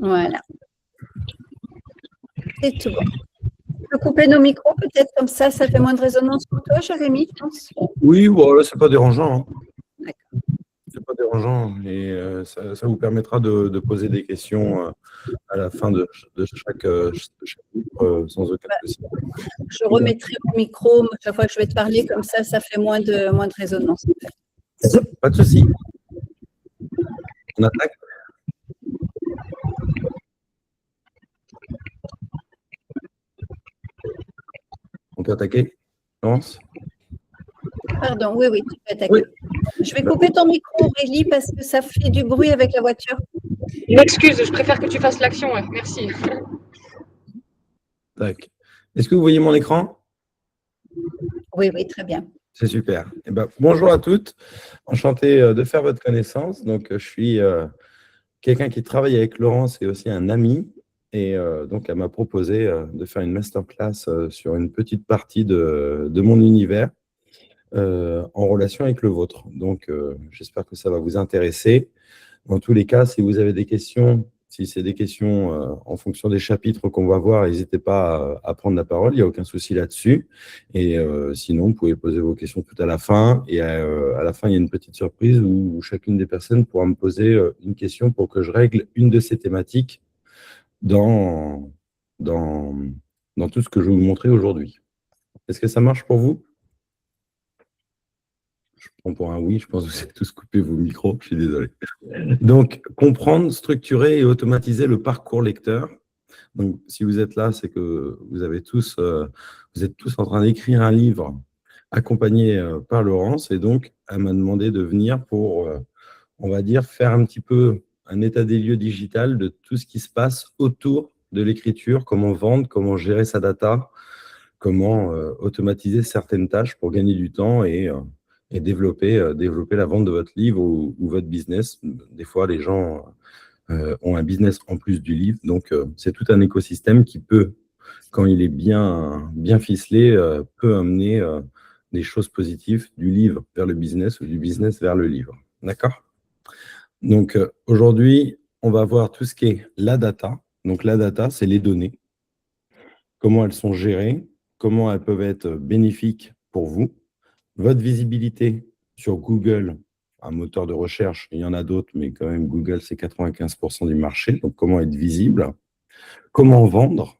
Voilà. C'est tout bon. On peut couper nos micros, peut-être comme ça fait moins de résonance pour toi, Jérémy, je pense. Oui, bon, là, c'est pas dérangeant. Hein. D'accord. C'est pas dérangeant. Et ça vous permettra de poser des questions à la fin de chaque chapitre sans aucun souci. Je remettrai mon micro chaque fois que je vais te parler, comme ça fait moins de résonance. Pas de souci. On attaque. On peut attaquer, Laurence? Pardon, oui, tu peux attaquer. Oui. Je vais couper ton micro, Aurélie, parce que ça fait du bruit avec la voiture. Une excuse, je préfère que tu fasses l'action, ouais. Merci. Tac. Est-ce que vous voyez mon écran? Oui, très bien. C'est super. Eh ben, bonjour à toutes. Enchanté de faire votre connaissance. Donc, je suis quelqu'un qui travaille avec Laurence et aussi un ami. Et donc, elle m'a proposé de faire une masterclass sur une petite partie de mon univers en relation avec le vôtre. Donc, j'espère que ça va vous intéresser. Dans tous les cas, si vous avez des questions, si c'est des questions en fonction des chapitres qu'on va voir, n'hésitez pas à prendre la parole, il n'y a aucun souci là-dessus. Et sinon, vous pouvez poser vos questions tout à la fin. Et à la fin, il y a une petite surprise où chacune des personnes pourra me poser une question pour que je règle une de ces thématiques dans tout ce que je vais vous montrer aujourd'hui. Est-ce que ça marche pour vous? Je prends pour un oui, je pense que vous avez tous coupé vos micros, je suis désolé. Donc, comprendre, structurer et automatiser le parcours lecteur. Donc, si vous êtes là, c'est que vous êtes tous en train d'écrire un livre accompagné par Laurence, et donc, elle m'a demandé de venir pour, on va dire, faire un petit peu un état des lieux digital de tout ce qui se passe autour de l'écriture, comment vendre, comment gérer sa data, comment automatiser certaines tâches pour gagner du temps et développer la vente de votre livre ou votre business. Des fois, les gens ont un business en plus du livre. Donc, c'est tout un écosystème qui peut, quand il est bien ficelé, peut amener des choses positives du livre vers le business ou du business vers le livre. D'accord? Donc, aujourd'hui, on va voir tout ce qui est la data. Donc, la data, c'est les données. Comment elles sont gérées, comment elles peuvent être bénéfiques pour vous, votre visibilité sur Google, un moteur de recherche, il y en a d'autres, mais quand même Google, c'est 95% du marché, donc comment être visible, comment vendre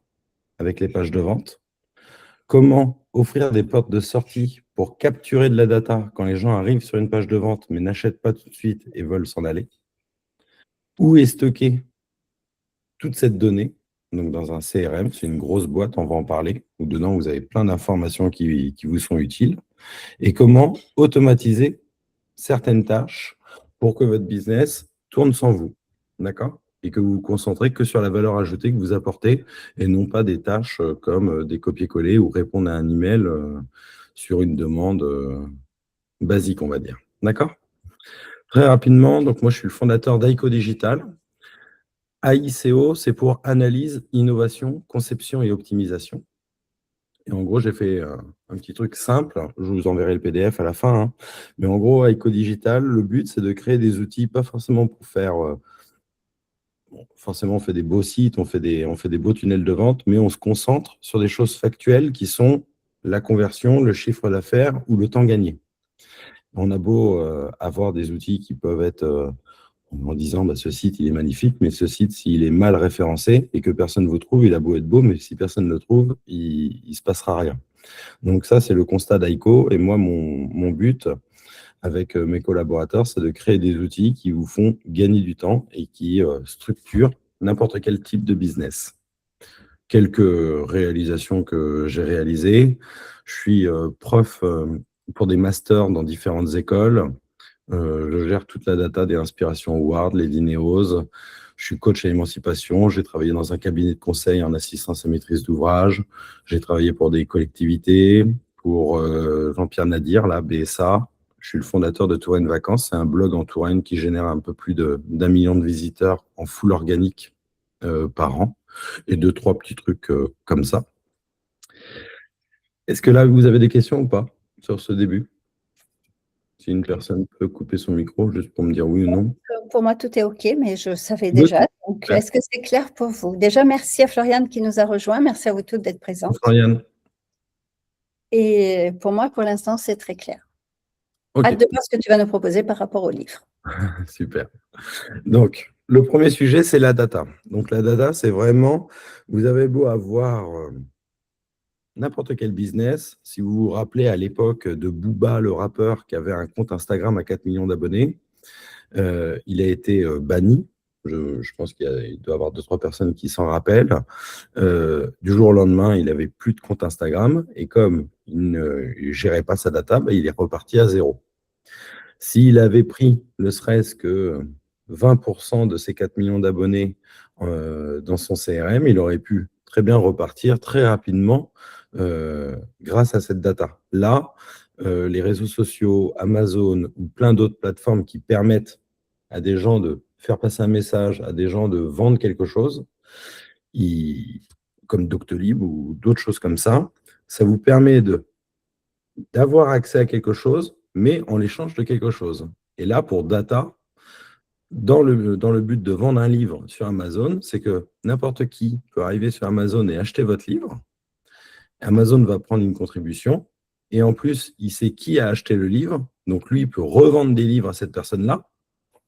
avec les pages de vente, comment offrir des portes de sortie pour capturer de la data quand les gens arrivent sur une page de vente mais n'achètent pas tout de suite et veulent s'en aller, où est stockée toute cette donnée. Donc, dans un CRM, c'est une grosse boîte, on va en parler, où dedans, vous avez plein d'informations qui vous sont utiles. Et comment automatiser certaines tâches pour que votre business tourne sans vous. D'accord? Et que vous vous concentrez que sur la valeur ajoutée que vous apportez et non pas des tâches comme des copier-coller ou répondre à un email sur une demande basique, on va dire. D'accord? Très rapidement, donc moi, je suis le fondateur d'AICO Digital. AICO, c'est pour analyse, innovation, conception et optimisation. Et en gros, j'ai fait un petit truc simple. Je vous enverrai le PDF à la fin. Hein. Mais en gros, AICO Digital, le but, c'est de créer des outils, pas forcément pour faire... forcément, on fait des beaux sites, on fait des beaux tunnels de vente, mais on se concentre sur des choses factuelles qui sont la conversion, le chiffre d'affaires ou le temps gagné. On a beau avoir des outils qui peuvent être... en disant ce site il est magnifique, mais ce site s'il est mal référencé et que personne ne vous trouve, il a beau être beau, mais si personne ne le trouve, il ne se passera rien. Donc ça, c'est le constat d'AICO, et moi, mon but avec mes collaborateurs, c'est de créer des outils qui vous font gagner du temps et qui structurent n'importe quel type de business. Quelques réalisations que j'ai réalisées. Je suis prof pour des masters dans différentes écoles. Je gère toute la data des Inspiration Awards, les Dineos. Je suis coach à émancipation. J'ai travaillé dans un cabinet de conseil en assistance à maîtrise d'ouvrage. J'ai travaillé pour des collectivités, pour Jean-Pierre Nadir, la BSA. Je suis le fondateur de Touraine Vacances. C'est un blog en Touraine qui génère un peu plus d'1 million de visiteurs en full organique par an. Et 2-3 petits trucs comme ça. Est-ce que là, vous avez des questions ou pas sur ce début ? Si une personne peut couper son micro, juste pour me dire oui ou non. Pour moi, tout est OK, mais je savais déjà. Donc, est-ce que c'est clair pour vous? Déjà, merci à Floriane qui nous a rejoints. Merci à vous toutes d'être présentes. Floriane. Et pour moi, pour l'instant, c'est très clair. Ok, Hâte de voir ce que tu vas nous proposer par rapport au livre. super. Donc, le premier sujet, c'est la data. Donc, la data, c'est vraiment, vous avez beau avoir n'importe quel business. Si vous vous rappelez à l'époque de Booba, le rappeur, qui avait un compte Instagram à 4 millions d'abonnés, il a été banni. Je pense qu'il doit y avoir 2-3 personnes qui s'en rappellent. Du jour au lendemain, il n'avait plus de compte Instagram et comme il ne gérait pas sa data, il est reparti à zéro. S'il avait pris ne serait-ce que 20% de ses 4 millions d'abonnés dans son CRM, il aurait pu très bien repartir très rapidement grâce à cette data. Là, les réseaux sociaux, Amazon ou plein d'autres plateformes qui permettent à des gens de faire passer un message, à des gens de vendre quelque chose, comme Doctolib ou d'autres choses comme ça vous permet d'avoir accès à quelque chose, mais en l'échange de quelque chose. Et là, pour data, dans le but de vendre un livre sur Amazon, c'est que n'importe qui peut arriver sur Amazon et acheter votre livre. Amazon va prendre une contribution et en plus, il sait qui a acheté le livre. Donc, lui, il peut revendre des livres à cette personne-là.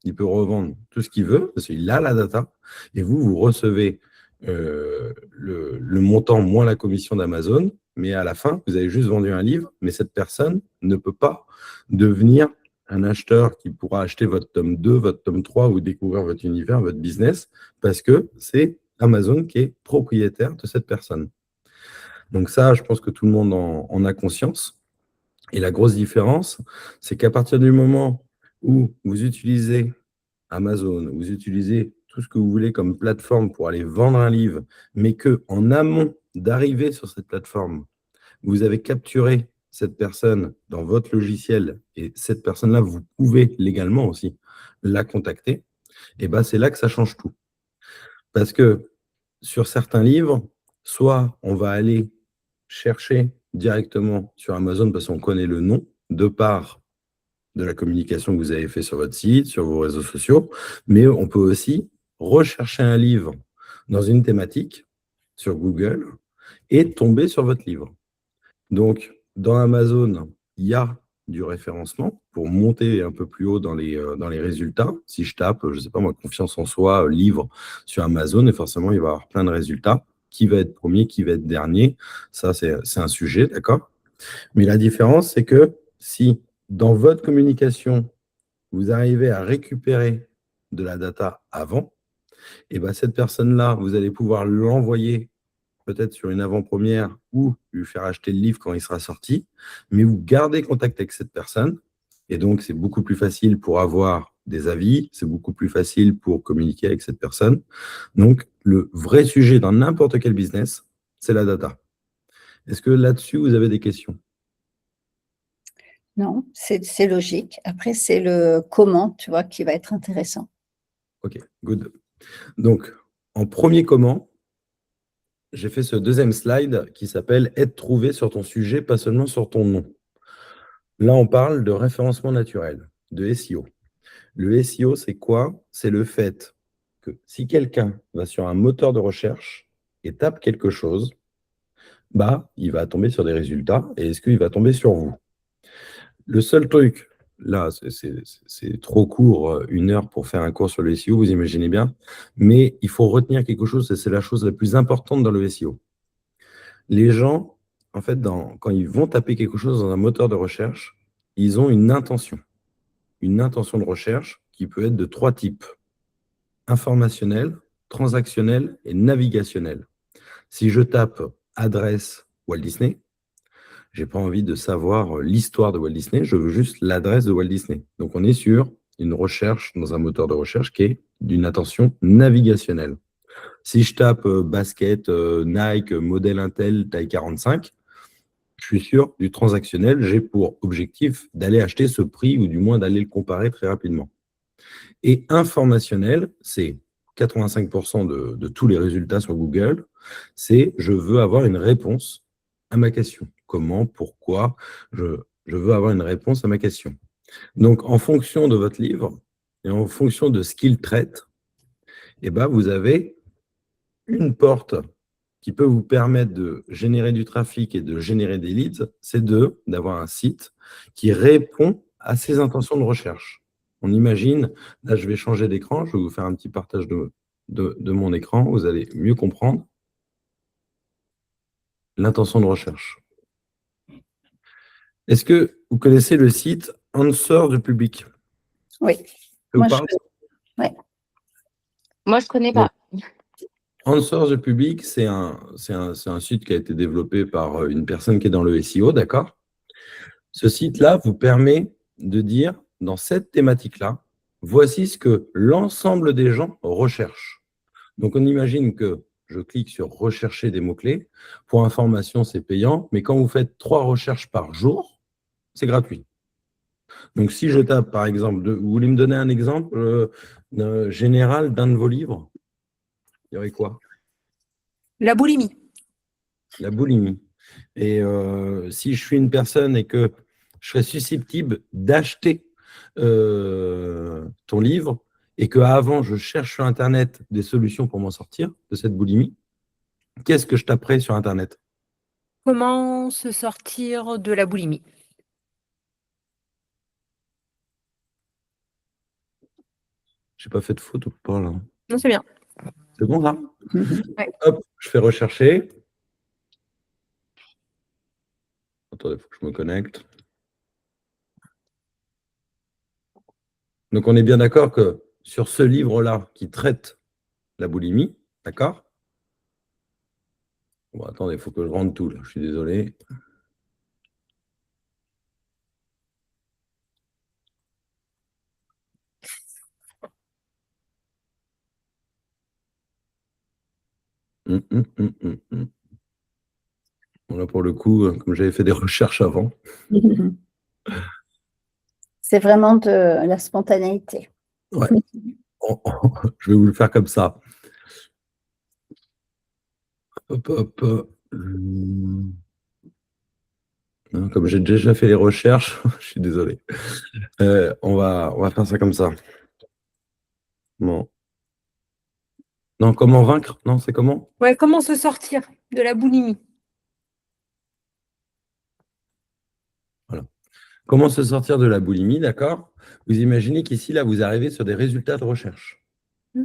Il peut revendre tout ce qu'il veut parce qu'il a la data. Et vous recevez le montant moins la commission d'Amazon. Mais à la fin, vous avez juste vendu un livre. Mais cette personne ne peut pas devenir un acheteur qui pourra acheter votre tome 2, votre tome 3 ou découvrir votre univers, votre business, parce que c'est Amazon qui est propriétaire de cette personne. Donc ça, je pense que tout le monde en a conscience. Et la grosse différence, c'est qu'à partir du moment où vous utilisez Amazon, vous utilisez tout ce que vous voulez comme plateforme pour aller vendre un livre, mais qu'en amont d'arriver sur cette plateforme, vous avez capturé cette personne dans votre logiciel et cette personne-là, vous pouvez légalement aussi la contacter, et ben c'est là que ça change tout. Parce que sur certains livres, soit on va aller chercher directement sur Amazon parce qu'on connaît le nom, de part de la communication que vous avez fait sur votre site, sur vos réseaux sociaux, mais on peut aussi rechercher un livre dans une thématique sur Google et tomber sur votre livre. Donc, dans Amazon, il y a du référencement pour monter un peu plus haut dans les résultats. Si je tape, je ne sais pas moi, confiance en soi, livre sur Amazon, et forcément, il va y avoir plein de résultats. Qui va être premier, qui va être dernier, ça, c'est un sujet, d'accord? Mais la différence, c'est que si dans votre communication, vous arrivez à récupérer de la data avant, et ben cette personne-là, vous allez pouvoir l'envoyer peut-être sur une avant-première ou lui faire acheter le livre quand il sera sorti, mais vous gardez contact avec cette personne, et donc c'est beaucoup plus facile pour avoir des avis, c'est beaucoup plus facile pour communiquer avec cette personne. Donc, le vrai sujet dans n'importe quel business, c'est la data. Est-ce que là-dessus, vous avez des questions? Non, c'est logique. Après, c'est le comment, tu vois, qui va être intéressant. Ok, good. Donc, en premier comment, j'ai fait ce deuxième slide qui s'appelle « Être trouvé sur ton sujet, pas seulement sur ton nom ». Là, on parle de référencement naturel, de SEO. Le SEO, c'est quoi? C'est le fait que si quelqu'un va sur un moteur de recherche et tape quelque chose, il va tomber sur des résultats. Et est-ce qu'il va tomber sur vous? Le seul truc, là, c'est trop court, 1 heure pour faire un cours sur le SEO, vous imaginez bien, mais il faut retenir quelque chose, et c'est la chose la plus importante dans le SEO. Les gens, en fait, quand ils vont taper quelque chose dans un moteur de recherche, ils ont une intention de recherche qui peut être de 3 types: informationnel, transactionnel et navigationnel. Si je tape adresse Walt Disney, je n'ai pas envie de savoir l'histoire de Walt Disney, je veux juste l'adresse de Walt Disney. Donc, on est sur une recherche dans un moteur de recherche qui est d'une attention navigationnelle. Si je tape basket, Nike, modèle Intel, taille 45, je suis sur du transactionnel. J'ai pour objectif d'aller acheter ce prix ou du moins d'aller le comparer très rapidement. Et informationnel, c'est 85% de tous les résultats sur Google. C'est je veux avoir une réponse à ma question. Comment, pourquoi, je veux avoir une réponse à ma question. Donc, en fonction de votre livre et en fonction de ce qu'il traite, eh ben, vous avez une porte qui peut vous permettre de générer du trafic et de générer des leads, c'est d'avoir un site qui répond à ces intentions de recherche. On imagine, là je vais changer d'écran, je vais vous faire un petit partage de mon écran, vous allez mieux comprendre l'intention de recherche. Est-ce que vous connaissez le site Answer du public? Oui. Ça vous Moi, parle? Moi, je connais pas. Answer the Public, c'est un site qui a été développé par une personne qui est dans le SEO, d'accord? Ce site-là vous permet de dire, dans cette thématique-là, voici ce que l'ensemble des gens recherchent. Donc, on imagine que je clique sur « Rechercher des mots-clés ». Pour information, c'est payant, mais quand vous faites 3 recherches par jour, c'est gratuit. Donc, si je tape, par exemple, vous voulez me donner un exemple général d'un de vos livres? Il y aurait quoi? La boulimie. La boulimie. Et si je suis une personne et que je serais susceptible d'acheter ton livre et qu'avant, je cherche sur Internet des solutions pour m'en sortir de cette boulimie, qu'est-ce que je taperais sur Internet? Comment se sortir de la boulimie? J'ai pas fait de faute ou pas là? Non, c'est bien. C'est bon ça? Ouais. Hop, je fais rechercher. Attendez, il faut que je me connecte. Donc, on est bien d'accord que sur ce livre-là qui traite la boulimie, d'accord? Bon, attendez, il faut que je rentre tout là, je suis désolé. Bon, là, pour le coup, comme j'avais fait des recherches avant. C'est vraiment de la spontanéité. Ouais. Je vais vous le faire comme ça. Hop, hop. Non, comme j'ai déjà fait les recherches, je suis désolé. On va faire ça comme ça. Bon. Non, comment vaincre? Non, c'est comment? Ouais, comment se sortir de la boulimie? Voilà. Comment se sortir de la boulimie, d'accord? Vous imaginez qu'ici, là, vous arrivez sur des résultats de recherche.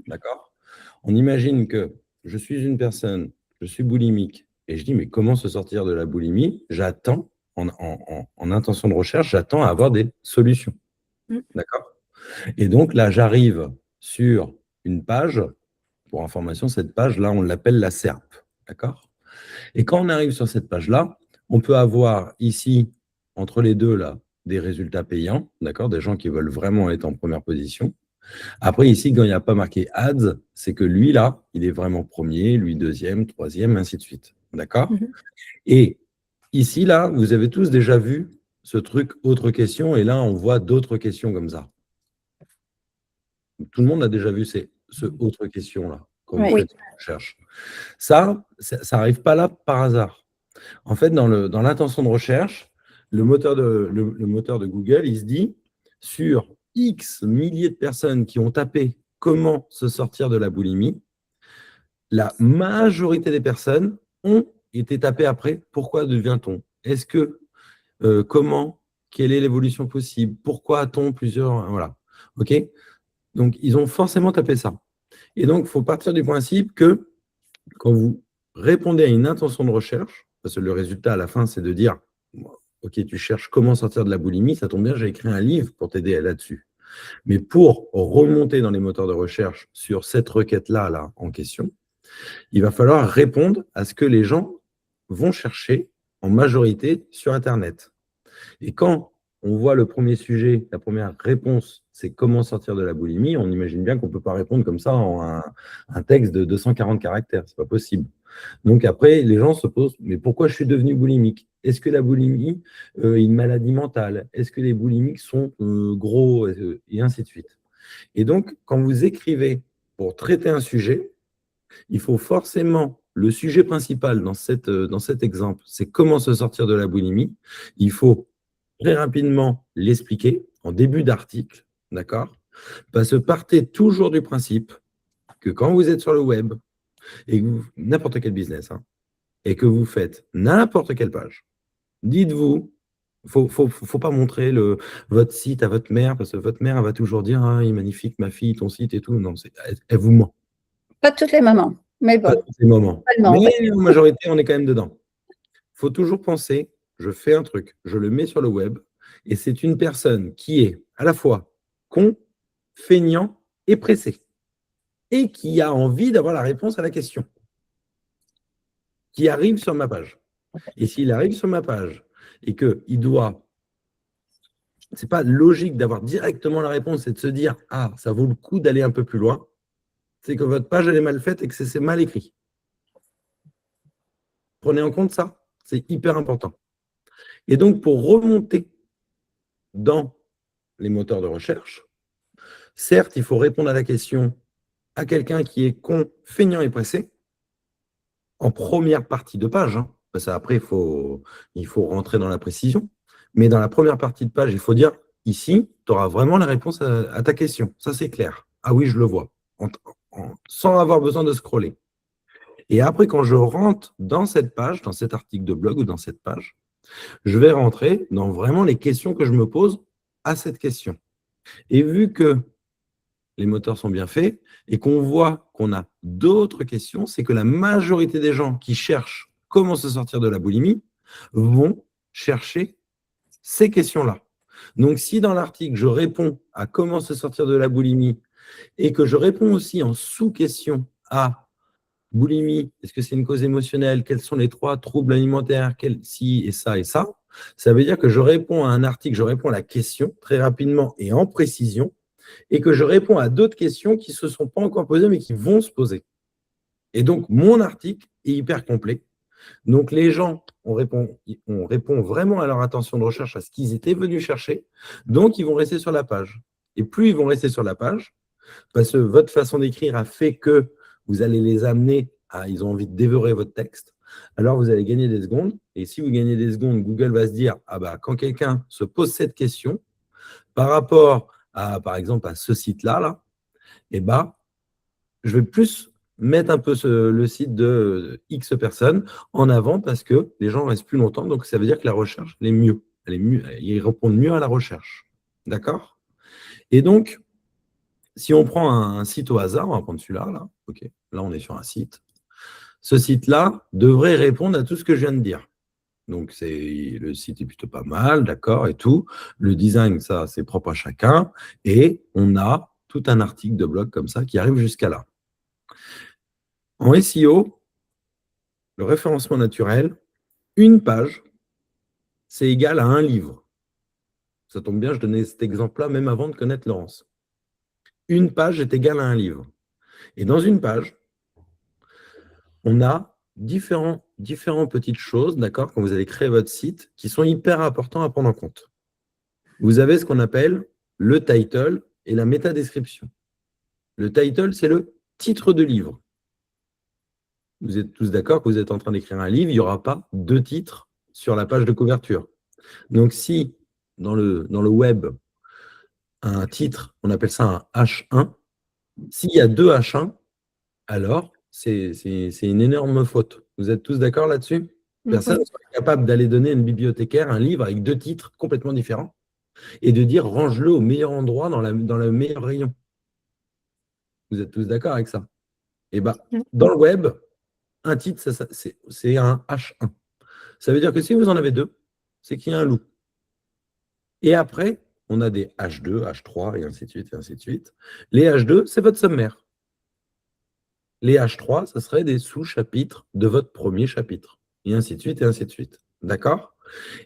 D'accord? On imagine que je suis une personne, je suis boulimique, et je dis, mais comment se sortir de la boulimie? J'attends, en intention de recherche, j'attends à avoir des solutions. D'accord? Et donc là, j'arrive sur une page. Pour information, cette page-là, on l'appelle la SERP. D'accord? Et quand on arrive sur cette page-là, on peut avoir ici, entre les deux, là, des résultats payants, d'accord? Des gens qui veulent vraiment être en première position. Après, ici, quand il n'y a pas marqué ads, c'est que lui, là, il est vraiment premier, lui deuxième, troisième, ainsi de suite. D'accord? Et ici, là, vous avez tous déjà vu ce truc autre question, et là, on voit d'autres questions comme ça. Tout le monde a déjà vu ce autre question-là, quand vous faites une recherche. Ça n'arrive pas là par hasard. En fait, dans l'intention de recherche, le moteur de Google, il se dit, sur X milliers de personnes qui ont tapé « Comment se sortir de la boulimie », la majorité des personnes ont été tapées après « Pourquoi devient-on » ? Est-ce que, comment, quelle est l'évolution possible ? Pourquoi a-t-on plusieurs… Voilà. OK ? Donc, ils ont forcément tapé ça. Et donc, il faut partir du principe que quand vous répondez à une intention de recherche, parce que le résultat à la fin, c'est de dire « Ok, tu cherches comment sortir de la boulimie, ça tombe bien, j'ai écrit un livre pour t'aider là-dessus. » Mais pour remonter dans les moteurs de recherche sur cette requête-là là, en question, il va falloir répondre à ce que les gens vont chercher en majorité sur Internet. Et quand on voit le premier sujet, la première réponse, c'est comment sortir de la boulimie, on imagine bien qu'on ne peut pas répondre comme ça en un texte de 240 caractères, ce n'est pas possible. Donc après, les gens se posent, mais pourquoi je suis devenu boulimique? Est-ce que la boulimie est une maladie mentale? Est-ce que les boulimiques sont gros? Et ainsi de suite. Et donc, quand vous écrivez pour traiter un sujet, il faut forcément, le sujet principal dans cet exemple, c'est comment se sortir de la boulimie. Il faut très rapidement l'expliquer en début d'article, d'accord? Parce que partez toujours du principe que quand vous êtes sur le web, et que n'importe quel business, hein, et que vous faites n'importe quelle page, dites-vous, faut pas montrer votre site à votre mère, parce que votre mère, elle va toujours dire, ah, il est magnifique, ma fille, ton site et tout. Non, elle vous ment. Pas toutes les mamans, mais Pas bon. tous les moments. Tellement, Mais en majorité, on est quand même dedans. Il faut toujours penser, je fais un truc, je le mets sur le web, et c'est une personne qui est à la fois con, feignant et pressé, et qui a envie d'avoir la réponse à la question, qui arrive sur ma page. Et s'il arrive sur ma page et qu'il doit, c'est pas logique d'avoir directement la réponse et de se dire, ah, ça vaut le coup d'aller un peu plus loin, c'est que votre page elle est mal faite et que c'est mal écrit. Prenez en compte ça, c'est hyper important. Et donc, pour remonter dans les moteurs de recherche, certes, il faut répondre à la question à quelqu'un qui est con, feignant et pressé, en première partie de page. Hein, parce qu'après, il faut rentrer dans la précision. Mais dans la première partie de page, il faut dire, ici, tu auras vraiment la réponse à ta question. Ça, c'est clair. Ah oui, je le vois. Sans avoir besoin de scroller. Et après, quand je rentre dans cette page, dans cet article de blog ou dans cette page, je vais rentrer dans vraiment les questions que je me pose à cette question. Et vu que les moteurs sont bien faits et qu'on voit qu'on a d'autres questions, c'est que la majorité des gens qui cherchent comment se sortir de la boulimie vont chercher ces questions-là. Donc, si dans l'article, je réponds à comment se sortir de la boulimie et que je réponds aussi en sous-question à boulimie, est-ce que c'est une cause émotionnelle? Quels sont les 3 troubles alimentaires? Si et ça, ça veut dire que je réponds à un article, je réponds à la question très rapidement et en précision, et que je réponds à d'autres questions qui ne se sont pas encore posées, mais qui vont se poser. Et donc, mon article est hyper complet. Donc, les gens, on répond vraiment à leur intention de recherche, à ce qu'ils étaient venus chercher. Donc, ils vont rester sur la page. Et plus ils vont rester sur la page, parce que votre façon d'écrire a fait que vous allez les amener à, ils ont envie de dévorer votre texte, alors vous allez gagner des secondes. Et si vous gagnez des secondes, Google va se dire, ah bah, quand quelqu'un se pose cette question, par rapport à, par exemple, à ce site-là, là, eh ben, je vais plus mettre un peu le site de X personnes en avant parce que les gens restent plus longtemps. Donc, ça veut dire que la recherche elle est mieux. Ils répondent mieux à la recherche. D'accord? Et donc, si on prend un site au hasard, on va prendre celui-là. Là. Okay. Là, on est sur un site. Ce site-là devrait répondre à tout ce que je viens de dire. Donc, le site est plutôt pas mal, d'accord, et tout. Le design, ça, c'est propre à chacun. Et on a tout un article de blog comme ça qui arrive jusqu'à là. En SEO, le référencement naturel, une page, c'est égal à un livre. Ça tombe bien, je donnais cet exemple-là même avant de connaître Laurence. Une page est égale à un livre. Et dans une page, on a différentes petites choses, d'accord, quand vous allez créer votre site, qui sont hyper importants à prendre en compte. Vous avez ce qu'on appelle le title et la métadescription. Le title, c'est le titre de livre. Vous êtes tous d'accord que vous êtes en train d'écrire un livre, il n'y aura pas 2 titres sur la page de couverture. Donc, si dans le web, un titre, on appelle ça un H1, s'il y a 2 H1, alors c'est une énorme faute. Vous êtes tous d'accord là-dessus? Personne ne serait capable d'aller donner à une bibliothécaire un livre avec 2 titres complètement différents et de dire range-le au meilleur endroit dans le meilleur rayon. Vous êtes tous d'accord avec ça? Et bien, dans le web, un titre, c'est un H1. Ça veut dire que si vous en avez 2, c'est qu'il y a un loup. Et après, on a des H2, H3, et ainsi de suite, et ainsi de suite. Les H2, c'est votre sommaire. Les H3, ce serait des sous-chapitres de votre premier chapitre. Et ainsi de suite, et ainsi de suite. D'accord?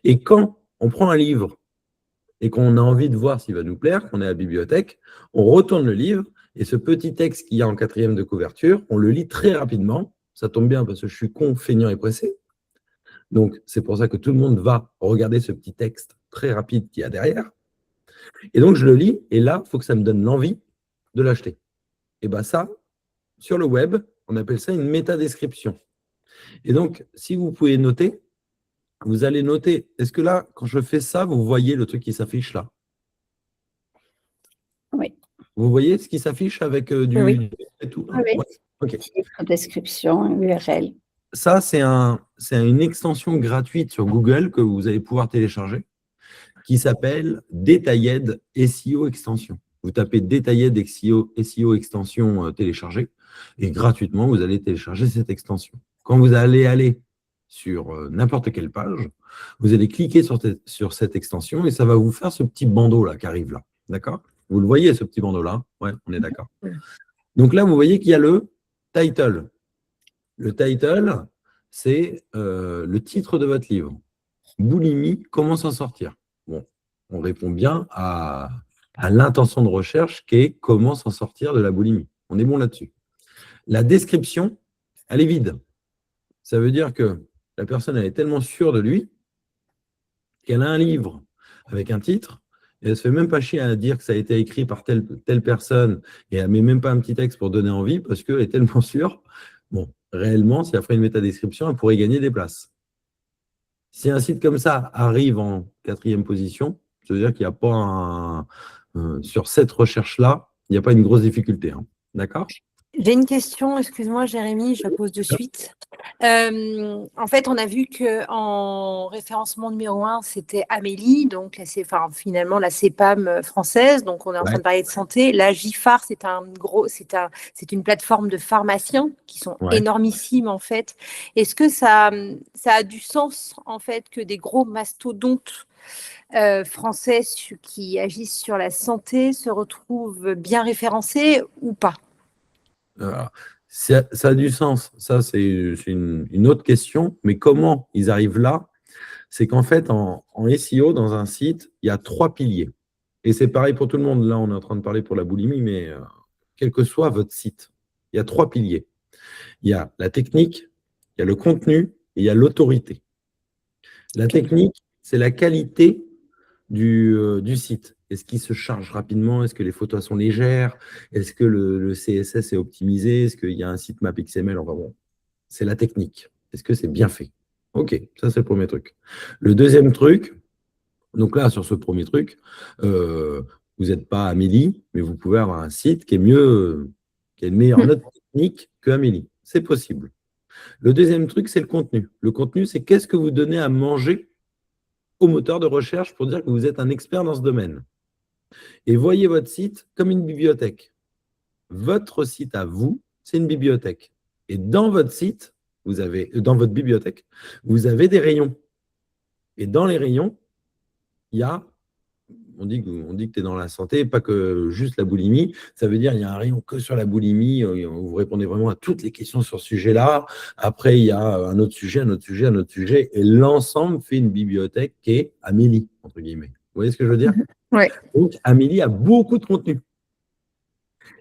Et quand on prend un livre et qu'on a envie de voir s'il va nous plaire, qu'on est à la bibliothèque, on retourne le livre, et ce petit texte qu'il y a en 4e de couverture, on le lit très rapidement. Ça tombe bien parce que je suis con, feignant et pressé. Donc, c'est pour ça que tout le monde va regarder ce petit texte très rapide qu'il y a derrière. Et donc, je le lis, et là, il faut que ça me donne l'envie de l'acheter. Et bien ça, sur le web, on appelle ça une métadescription. Et donc, si vous pouvez noter, vous allez noter, est-ce que là, quand je fais ça, vous voyez le truc qui s'affiche là? Vous voyez ce qui s'affiche avec du Oui. et tout? Oui, oui. Ouais. OK. Titre, description, URL. Ça, c'est une extension gratuite sur Google que vous allez pouvoir télécharger qui s'appelle Detailed SEO Extension. Vous tapez Detailed SEO Extension télécharger et gratuitement, vous allez télécharger cette extension. Quand vous allez aller sur n'importe quelle page, vous allez cliquer sur cette extension et ça va vous faire ce petit bandeau là qui arrive là. D'accord? Vous le voyez, ce petit bandeau-là? Ouais, on est d'accord. Donc là, vous voyez qu'il y a le title. Le title, c'est le titre de votre livre. Boulimie, comment s'en sortir? Bon, on répond bien à l'intention de recherche qui est comment s'en sortir de la boulimie. On est bon là-dessus. La description, elle est vide. Ça veut dire que la personne, elle est tellement sûre de lui qu'elle a un livre avec un titre et elle ne se fait même pas chier à dire que ça a été écrit par telle personne et elle ne met même pas un petit texte pour donner envie parce qu'elle est tellement sûre. Bon, réellement, si elle ferait une métadescription, elle pourrait gagner des places. Si un site comme ça arrive en 4e position, ça veut dire qu'il n'y a pas sur cette recherche-là, il n'y a pas une grosse difficulté. Hein. D'accord? J'ai une question, excuse-moi Jérémy, je la pose de suite. En fait, on a vu qu'en référencement numéro 1, c'était Amélie, donc finalement la CEPAM française, donc on est en train de parler de santé. La GIFAR, c'est une plateforme de pharmaciens qui sont énormissimes en fait. Est-ce que ça a du sens en fait que des gros mastodontes français qui agissent sur la santé se retrouvent bien référencés ou pas? Ça a du sens. Ça, c'est une autre question. Mais comment ils arrivent là? C'est qu'en fait, en SEO, dans un site, il y a 3 piliers. Et c'est pareil pour tout le monde. Là, on est en train de parler pour la boulimie, mais quel que soit votre site, il y a 3 piliers. Il y a la technique, il y a le contenu et il y a l'autorité. La technique, c'est la qualité du site. Est-ce qu'il se charge rapidement? Est-ce que les photos sont légères? Est-ce que le CSS est optimisé? Est-ce qu'il y a un sitemap XML? Enfin bon, c'est la technique. Est-ce que c'est bien fait? OK, ça c'est le premier truc. Le deuxième truc, donc là, sur ce premier truc, vous n'êtes pas Amélie, mais vous pouvez avoir un site qui est mieux, qui a une meilleure note technique que Amélie. C'est possible. Le deuxième truc, c'est le contenu. Le contenu, c'est qu'est-ce que vous donnez à manger au moteur de recherche pour dire que vous êtes un expert dans ce domaine. Et voyez votre site comme une bibliothèque. Votre site à vous, c'est une bibliothèque. Et dans votre site, dans votre bibliothèque, vous avez des rayons. Et dans les rayons, il y a, on dit que tu es dans la santé, pas que juste la boulimie. Ça veut dire qu'il y a un rayon que sur la boulimie. Vous répondez vraiment à toutes les questions sur ce sujet-là. Après, il y a un autre sujet, un autre sujet, un autre sujet. Et l'ensemble fait une bibliothèque qui est Amélie, entre guillemets. Vous voyez ce que je veux dire? Oui. Donc, Amélie a beaucoup de contenu.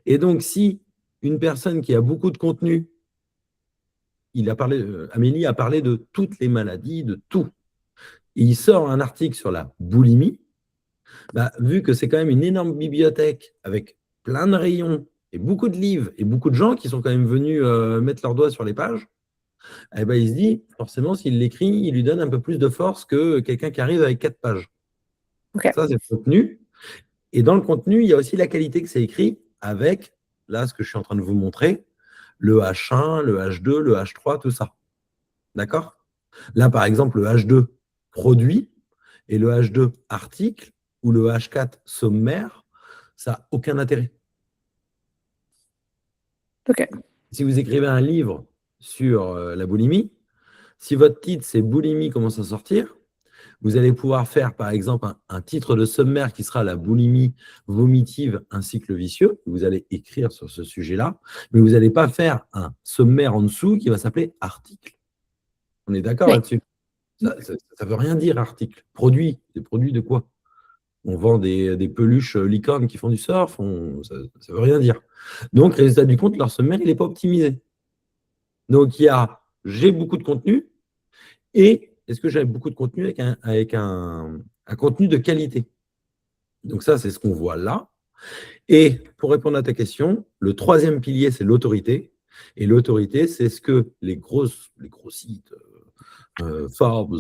Et donc, si une personne qui a beaucoup de contenu, Amélie a parlé de toutes les maladies, de tout. Et il sort un article sur la boulimie, vu que c'est quand même une énorme bibliothèque avec plein de rayons et beaucoup de livres et beaucoup de gens qui sont quand même venus mettre leurs doigts sur les pages, il se dit, forcément, s'il l'écrit, il lui donne un peu plus de force que quelqu'un qui arrive avec 4 pages. Okay. Ça, c'est le contenu. Et dans le contenu, il y a aussi la qualité que c'est écrit avec, là, ce que je suis en train de vous montrer, le H1, le H2, le H3, tout ça. D'accord? Là, par exemple, le H2 produit et le H2 article ou le H4 sommaire, ça n'a aucun intérêt. Okay. Si vous écrivez un livre sur la boulimie, si votre titre c'est boulimie, comment s'en sortir, vous allez pouvoir faire par exemple un titre de sommaire qui sera la boulimie vomitive, un cycle vicieux. Vous allez écrire sur ce sujet-là, mais vous n'allez pas faire un sommaire en dessous qui va s'appeler article. On est d'accord là-dessus? Ça ne veut rien dire article. Produit, des produits de quoi? On vend des peluches licornes qui font du surf, ça ne veut rien dire. Donc, résultat du compte, leur sommaire, il n'est pas optimisé. Donc, j'ai beaucoup de contenu et est-ce que j'ai beaucoup de contenu avec un contenu de qualité? Donc, ça, c'est ce qu'on voit là. Et pour répondre à ta question, le troisième pilier, c'est l'autorité. Et l'autorité, c'est ce que les gros sites Forbes,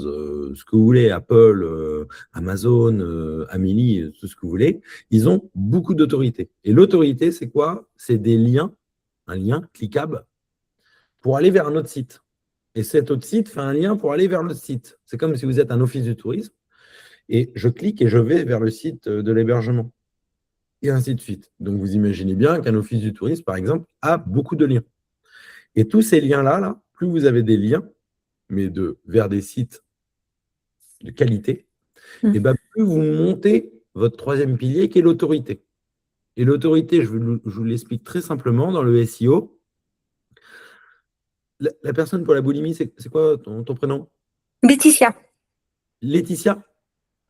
ce que vous voulez, Apple, Amazon, Amélie, tout ce que vous voulez, ils ont beaucoup d'autorité. Et l'autorité, c'est quoi? C'est des liens, un lien cliquable pour aller vers un autre site. Et cet autre site fait un lien pour aller vers l'autre site. C'est comme si vous êtes un office du tourisme et je clique et je vais vers le site de l'hébergement. Et ainsi de suite. Donc, vous imaginez bien qu'un office du tourisme, par exemple, a beaucoup de liens. Et tous ces liens-là, plus vous avez des liens, mais vers des sites de qualité, et ben, plus vous montez votre troisième pilier qui est l'autorité. Et l'autorité, je vous l'explique très simplement dans le SEO. La personne pour la boulimie, c'est quoi ton prénom? Laetitia. Laetitia?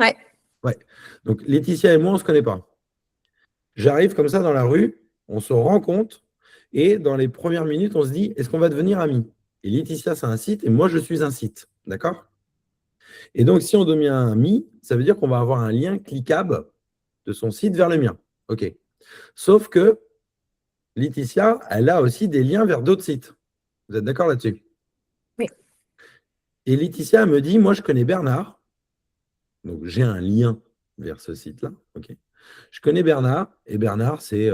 Ouais. Ouais. Donc, Laetitia et moi, on ne se connaît pas. J'arrive comme ça dans la rue, on se rencontre, et dans les premières minutes, on se dit, est-ce qu'on va devenir amis? Et Laetitia, c'est un site, et moi, je suis un site. D'accord? Et donc, si on devient ami, ça veut dire qu'on va avoir un lien cliquable de son site vers le mien. OK. Sauf que Laetitia, elle a aussi des liens vers d'autres sites. Vous êtes d'accord là-dessus? Oui. Et Laetitia me dit, moi, je connais Bernard. Donc, j'ai un lien vers ce site-là. OK. Je connais Bernard, et Bernard, c'est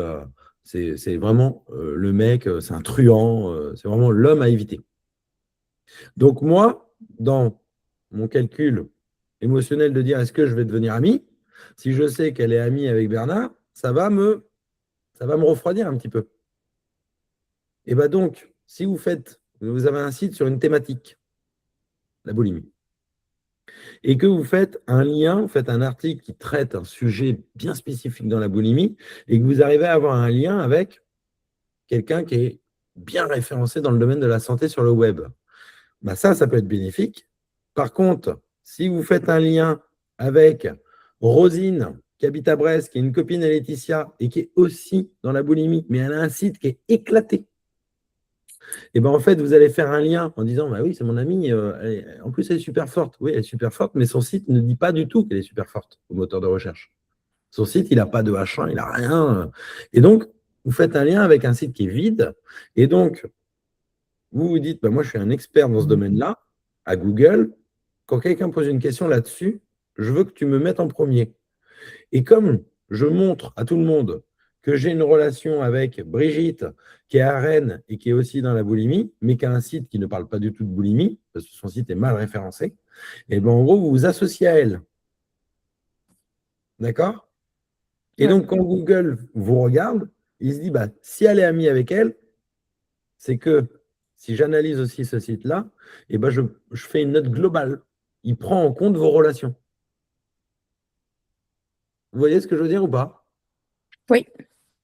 vraiment le mec, c'est un truand, c'est vraiment l'homme à éviter. Donc, moi, dans mon calcul émotionnel de dire est-ce que je vais devenir ami, si je sais qu'elle est amie avec Bernard, ça va me refroidir un petit peu. Et bien donc, si vous avez un site sur une thématique, la boulimie, et que vous faites un lien, vous faites un article qui traite un sujet bien spécifique dans la boulimie, et que vous arrivez à avoir un lien avec quelqu'un qui est bien référencé dans le domaine de la santé sur le web, ben ça peut être bénéfique. Par contre, si vous faites un lien avec Rosine, qui habite à Brest, qui est une copine à Laetitia, et qui est aussi dans la boulimie, mais elle a un site qui est éclaté, et ben en fait, vous allez faire un lien en disant, bah oui, c'est mon amie, en plus elle est super forte. Oui, elle est super forte, mais son site ne dit pas du tout qu'elle est super forte au moteur de recherche. Son site, il n'a pas de H1, il n'a rien. Et donc, vous faites un lien avec un site qui est vide, et donc, vous vous dites, bah, moi je suis un expert dans ce domaine-là, à Google, quand quelqu'un pose une question là-dessus, je veux que tu me mettes en premier. Et comme je montre à tout le monde que j'ai une relation avec Brigitte, qui est à Rennes et qui est aussi dans la boulimie, mais qui a un site qui ne parle pas du tout de boulimie, parce que son site est mal référencé, et bien en gros, vous vous associez à elle. D'accord? Et donc, quand Google vous regarde, il se dit, bah, si elle est amie avec elle, c'est que si j'analyse aussi ce site-là, et ben je fais une note globale. Il prend en compte vos relations. Vous voyez ce que je veux dire ou pas? Oui.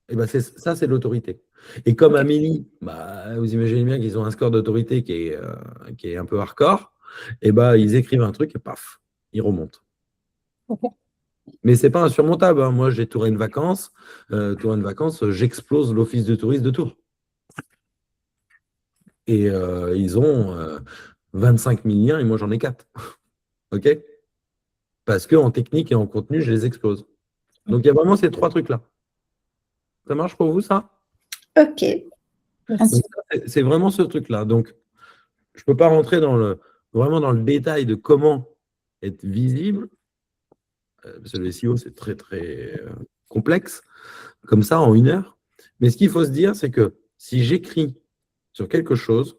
Et ben ça, c'est l'autorité. Et comme Amélie, bah, vous imaginez bien qu'ils ont un score d'autorité qui est un peu hardcore, et ben ils écrivent un truc et paf, ils remontent. Okay. Mais ce n'est pas insurmontable. Hein. Moi, j'ai Touraine Vacances. Touraine Vacances, j'explose l'office de tourisme de Tours. Et ils ont 25 000 liens et moi, j'en ai 4. OK? Parce qu'en technique et en contenu, je les explose. Donc, il y a vraiment ces 3 trucs-là. Ça marche pour vous, ça? OK. C'est vraiment ce truc-là. Donc, je ne peux pas rentrer vraiment dans le détail de comment être visible, parce que le SEO, c'est très, très complexe, comme ça, en 1 heure. Mais ce qu'il faut se dire, c'est que si j'écris sur quelque chose,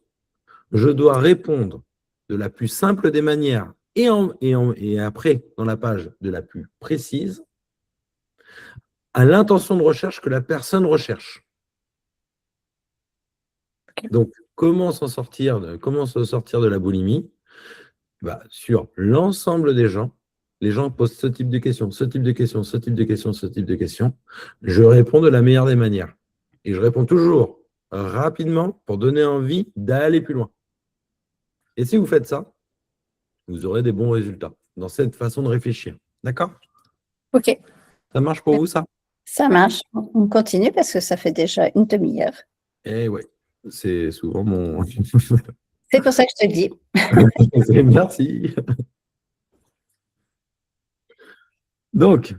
je dois répondre de la plus simple des manières et après, dans la page, de la plus précise à l'intention de recherche que la personne recherche. Okay. Donc, comment se sortir de la boulimie? Bah, sur l'ensemble des gens, les gens posent ce type de questions, ce type de questions, ce type de questions, ce type de questions. Je réponds de la meilleure des manières. Et je réponds toujours rapidement pour donner envie d'aller plus loin. Et si vous faites ça, vous aurez des bons résultats dans cette façon de réfléchir. D'accord? OK. Ça marche pour vous, ça? Ça marche. On continue parce que ça fait déjà 1 demi-heure. Eh oui, c'est souvent mon... C'est pour ça que je te le dis. Merci. Donc,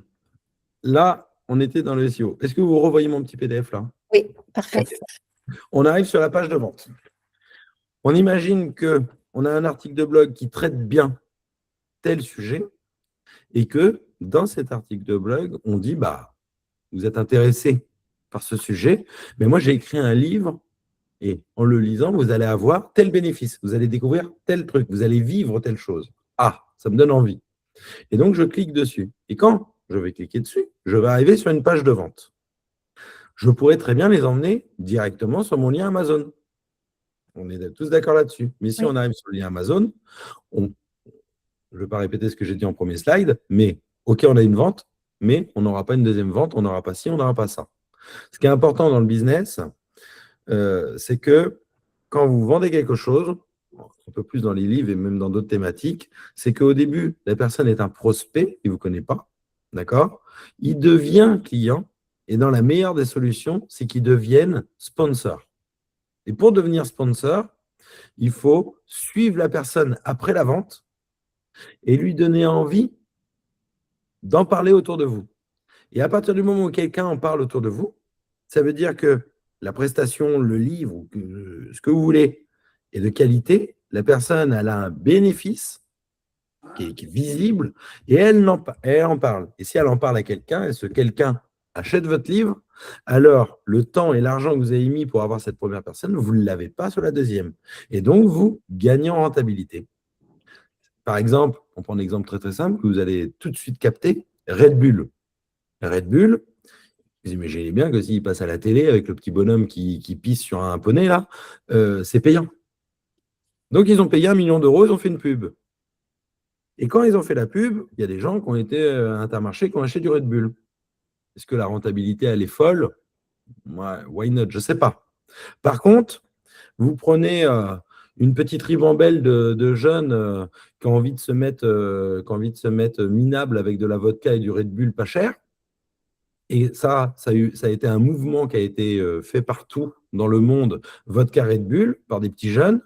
là, on était dans le SEO. Est-ce que vous revoyez mon petit PDF là? Oui, parfait. On arrive sur la page de vente. On imagine que on a un article de blog qui traite bien tel sujet et que dans cet article de blog, on dit, vous êtes intéressé par ce sujet, mais moi, j'ai écrit un livre et en le lisant, vous allez avoir tel bénéfice, vous allez découvrir tel truc, vous allez vivre telle chose. Ah, ça me donne envie. Et donc, je clique dessus. Et quand je vais cliquer dessus, je vais arriver sur une page de vente. Je pourrais très bien les emmener directement sur mon lien Amazon. On est tous d'accord là-dessus. Mais si on arrive sur le lien Amazon, je ne vais pas répéter ce que j'ai dit en premier slide, mais OK, on a une vente, mais on n'aura pas une deuxième vente, on n'aura pas ci, on n'aura pas ça. Ce qui est important dans le business, c'est que quand vous vendez quelque chose, un peu plus dans les livres et même dans d'autres thématiques, c'est qu'au début, la personne est un prospect, il ne vous connaît pas, d'accord? Il devient client, et dans la meilleure des solutions, c'est qu'il devienne sponsor. Et pour devenir sponsor, il faut suivre la personne après la vente et lui donner envie d'en parler autour de vous. Et à partir du moment où quelqu'un en parle autour de vous, ça veut dire que la prestation, le livre, ou ce que vous voulez, est de qualité. La personne, elle a un bénéfice qui est visible et elle en parle. Et si elle en parle à quelqu'un et ce quelqu'un achète votre livre, alors le temps et l'argent que vous avez mis pour avoir cette première personne, vous ne l'avez pas sur la deuxième. Et donc, vous gagnez en rentabilité. Par exemple, on prend un exemple très très simple que vous allez tout de suite capter, Red Bull. Red Bull, vous imaginez bien que s'il passe à la télé avec le petit bonhomme qui pisse sur un poney, là, c'est payant. Donc, ils ont payé 1 million d'euros, ils ont fait une pub. Et quand ils ont fait la pub, il y a des gens qui ont été à Intermarché qui ont acheté du Red Bull. Est-ce que la rentabilité, elle est folle? Why not? Je ne sais pas. Par contre, vous prenez une petite ribambelle de jeunes qui ont envie de se mettre minables avec de la vodka et du Red Bull pas cher. Et ça a été un mouvement qui a été fait partout dans le monde, vodka Red Bull, par des petits jeunes.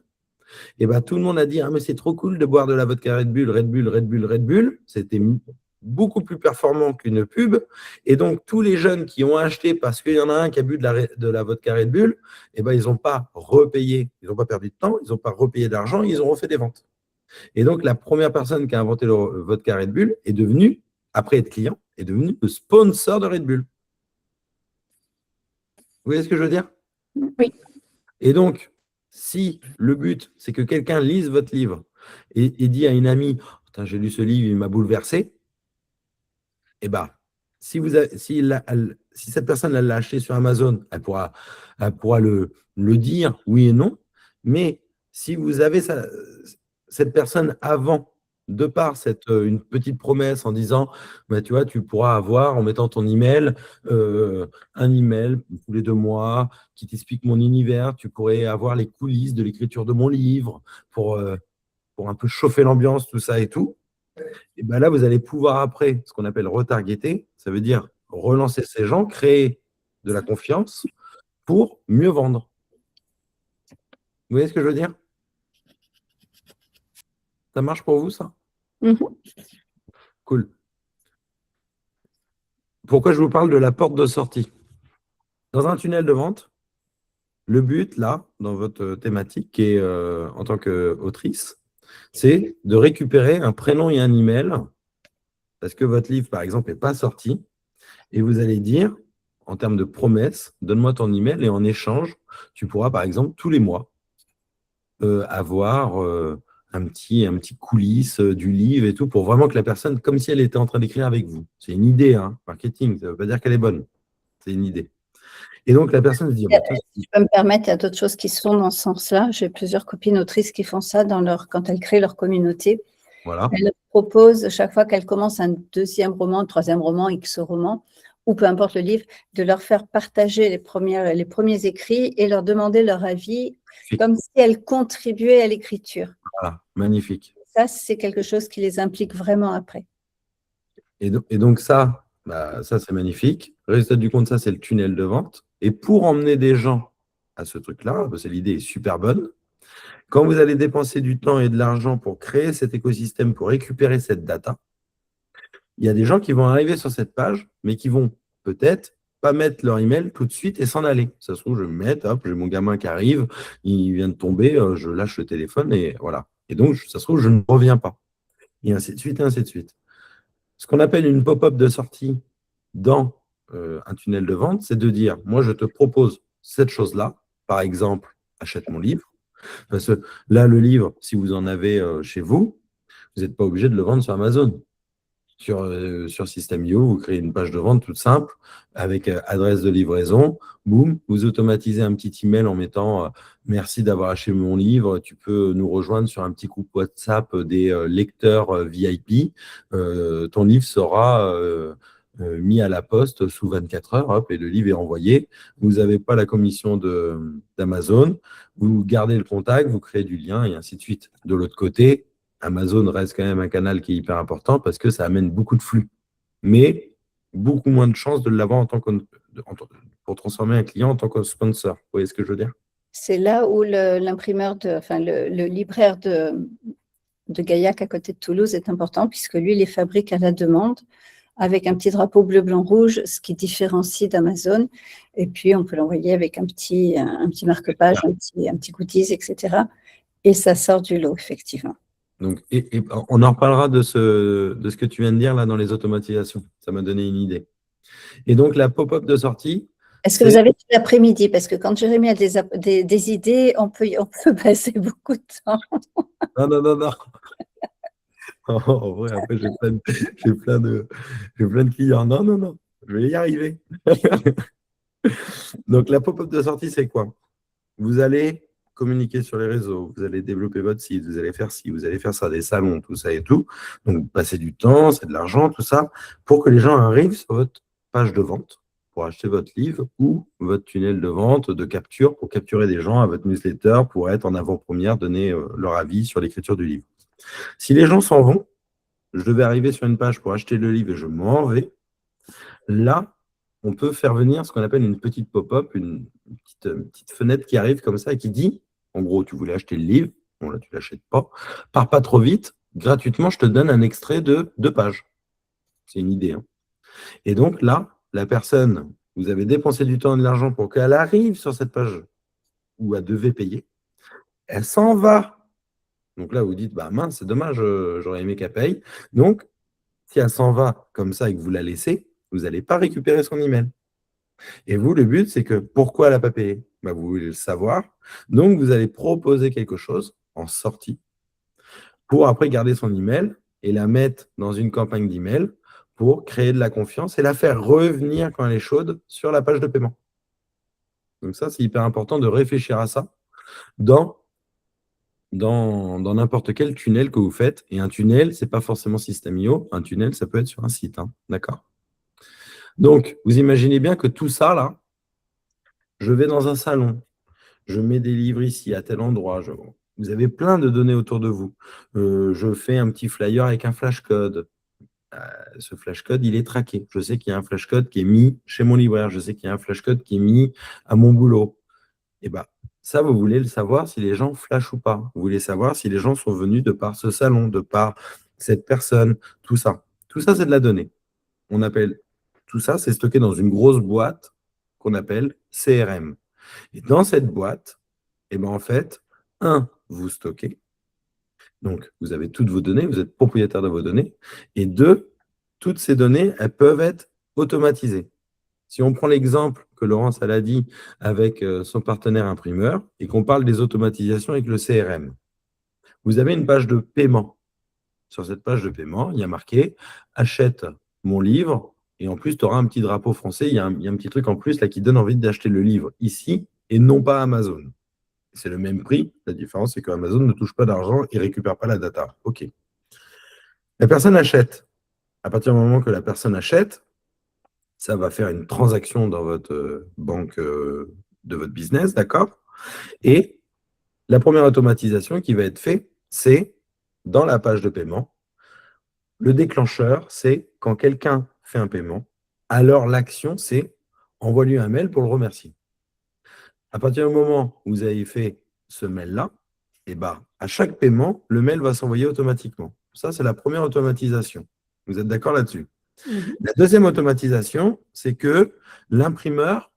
Et tout le monde a dit, mais c'est trop cool de boire de la vodka Red Bull, Red Bull, Red Bull, Red Bull. C'était beaucoup plus performant qu'une pub. Et donc, tous les jeunes qui ont acheté parce qu'il y en a un qui a bu de la vodka Red Bull, ils n'ont pas repayé, ils n'ont pas perdu de temps, ils n'ont pas repayé d'argent, ils ont refait des ventes. Et donc, la première personne qui a inventé le vodka Red Bull est devenue, après être client, est devenu le sponsor de Red Bull. Vous voyez ce que je veux dire? Oui. Et donc, si le but, c'est que quelqu'un lise votre livre et dit à une amie, « j'ai lu ce livre, il m'a bouleversé », si cette personne l'a acheté sur Amazon, elle pourra le dire, oui et non. Mais si vous avez cette personne avant, de par une petite promesse en disant, tu vois, tu pourras avoir, en mettant ton email, un email tous les 2 mois qui t'explique mon univers, tu pourrais avoir les coulisses de l'écriture de mon livre pour un peu chauffer l'ambiance, tout ça et tout. Et là, vous allez pouvoir après, ce qu'on appelle retargeter, ça veut dire relancer ces gens, créer de la confiance pour mieux vendre. Vous voyez ce que je veux dire? Ça marche pour vous, ça? Cool. Pourquoi je vous parle de la porte de sortie? Dans un tunnel de vente, le but, là, dans votre thématique, qui est en tant qu'autrice, c'est de récupérer un prénom et un email, parce que votre livre, par exemple, n'est pas sorti, et vous allez dire, en termes de promesse, donne-moi ton email, et en échange, tu pourras, par exemple, tous les mois, avoir un petit coulisse du livre et tout, pour vraiment que la personne, comme si elle était en train d'écrire avec vous. C'est une idée, marketing, ça ne veut pas dire qu'elle est bonne. C'est une idée. Et donc, la personne se dit… Si je peux me permettre, il y a d'autres choses qui sont dans ce sens-là. J'ai plusieurs copines autrices qui font ça quand elles créent leur communauté. Voilà. Elles proposent, chaque fois qu'elles commencent un 2e roman, 3e roman, X roman, ou peu importe le livre, de leur faire partager les premiers écrits et leur demander leur avis, comme si elles contribuaient à l'écriture. Voilà, magnifique. Ça, c'est quelque chose qui les implique vraiment après. Et donc ça c'est magnifique. Le résultat du compte, ça, c'est le tunnel de vente. Et pour emmener des gens à ce truc-là, l'idée est super bonne. Quand vous allez dépenser du temps et de l'argent pour créer cet écosystème, pour récupérer cette data, il y a des gens qui vont arriver sur cette page, mais qui vont peut-être pas mettre leur email tout de suite et s'en aller. Ça se trouve, je vais me mettre, hop, j'ai mon gamin qui arrive, il vient de tomber, je lâche le téléphone et voilà. Et donc, ça se trouve, je ne reviens pas. Et ainsi de suite, et ainsi de suite. Ce qu'on appelle une pop-up de sortie dans un tunnel de vente, c'est de dire, moi, je te propose cette chose-là. Par exemple, achète mon livre. Parce que là, le livre, si vous en avez chez vous, vous n'êtes pas obligé de le vendre sur Amazon. Sur System.io, vous créez une page de vente toute simple avec adresse de livraison. Boum, vous automatisez un petit email en mettant merci d'avoir acheté mon livre. Tu peux nous rejoindre sur un petit groupe WhatsApp des lecteurs VIP. Ton livre sera mis à la poste sous 24 heures, hop, et le livre est envoyé. Vous n'avez pas la commission d'Amazon. Vous gardez le contact, vous créez du lien et ainsi de suite. De l'autre côté, Amazon reste quand même un canal qui est hyper important parce que ça amène beaucoup de flux, mais beaucoup moins de chances de l'avoir pour transformer un client en tant que sponsor. Vous voyez ce que je veux dire? C'est là où l'imprimeur, le libraire de Gaillac à côté de Toulouse est important puisque lui, il les fabrique à la demande avec un petit drapeau bleu, blanc, rouge, ce qui différencie d'Amazon. Et puis, on peut l'envoyer avec un petit marque-page, un petit goodies, etc. Et ça sort du lot, effectivement. Donc, et on en reparlera de ce que tu viens de dire là dans les automatisations. Ça m'a donné une idée. Et donc, la pop-up de sortie. Est-ce que vous avez tout l'après-midi? Parce que quand Jérémy a des idées, on peut passer beaucoup de temps. Non. En vrai, après, j'ai plein de clients. Non. Je vais y arriver. Donc, la pop-up de sortie, c'est quoi? Vous allez communiquer sur les réseaux, vous allez développer votre site, vous allez faire ci, vous allez faire ça, des salons, tout ça et tout. Donc, passer du temps, c'est de l'argent, tout ça, pour que les gens arrivent sur votre page de vente pour acheter votre livre ou votre tunnel de vente, de capture, pour capturer des gens à votre newsletter, pour être en avant-première, donner leur avis sur l'écriture du livre. Si les gens s'en vont, je devais arriver sur une page pour acheter le livre et je m'en vais. Là, on peut faire venir ce qu'on appelle une petite pop-up, une petite fenêtre qui arrive comme ça et qui dit, en gros, tu voulais acheter le livre, bon là, tu ne l'achètes pas, pars pas trop vite, gratuitement, je te donne un extrait de 2 pages. C'est une idée. Hein. Et donc là, la personne, vous avez dépensé du temps et de l'argent pour qu'elle arrive sur cette page où elle devait payer, elle s'en va. Donc là, vous dites, bah mince, c'est dommage, j'aurais aimé qu'elle paye. Donc, si elle s'en va comme ça et que vous la laissez, vous n'allez pas récupérer son email. Et vous, le but, c'est que pourquoi elle n'a pas payé? Bah, vous voulez le savoir. Donc, vous allez proposer quelque chose en sortie pour après garder son email et la mettre dans une campagne d'email pour créer de la confiance et la faire revenir quand elle est chaude sur la page de paiement. Donc ça, c'est hyper important de réfléchir à ça dans n'importe quel tunnel que vous faites. Et un tunnel, ce n'est pas forcément System.io. Un tunnel, ça peut être sur un site. Hein. D'accord? Donc, vous imaginez bien que tout ça, là, je vais dans un salon, je mets des livres ici, à tel endroit. Vous avez plein de données autour de vous. Je fais un petit flyer avec un flashcode. Ce flashcode, il est traqué. Je sais qu'il y a un flashcode qui est mis chez mon libraire. Je sais qu'il y a un flashcode qui est mis à mon boulot. Et bien, ça, vous voulez le savoir si les gens flashent ou pas. Vous voulez savoir si les gens sont venus de par ce salon, de par cette personne, tout ça. Tout ça, c'est de la donnée. On appelle tout ça, c'est stocké dans une grosse boîte qu'on appelle CRM. Et dans cette boîte, eh ben, en fait, vous stockez. Donc, vous avez toutes vos données, vous êtes propriétaire de vos données. Et 2, toutes ces données, elles peuvent être automatisées. Si on prend l'exemple que Laurence elle a dit avec son partenaire imprimeur et qu'on parle des automatisations avec le CRM, vous avez une page de paiement. Sur cette page de paiement, il y a marqué « Achète mon livre » et en plus, tu auras un petit drapeau français. Il y a un petit truc en plus là qui donne envie d'acheter le livre ici et non pas Amazon. C'est le même prix. La différence, c'est qu'Amazon ne touche pas d'argent et ne récupère pas la data. OK. La personne achète. À partir du moment que la personne achète, ça va faire une transaction dans votre banque de votre business, d'accord? Et la première automatisation qui va être faite, c'est dans la page de paiement. Le déclencheur, c'est quand quelqu'un fait un paiement, alors l'action, c'est envoie-lui un mail pour le remercier. À partir du moment où vous avez fait ce mail-là, eh ben, à chaque paiement, le mail va s'envoyer automatiquement. Ça, c'est la première automatisation. Vous êtes d'accord là-dessus? La deuxième automatisation, c'est que l'imprimeur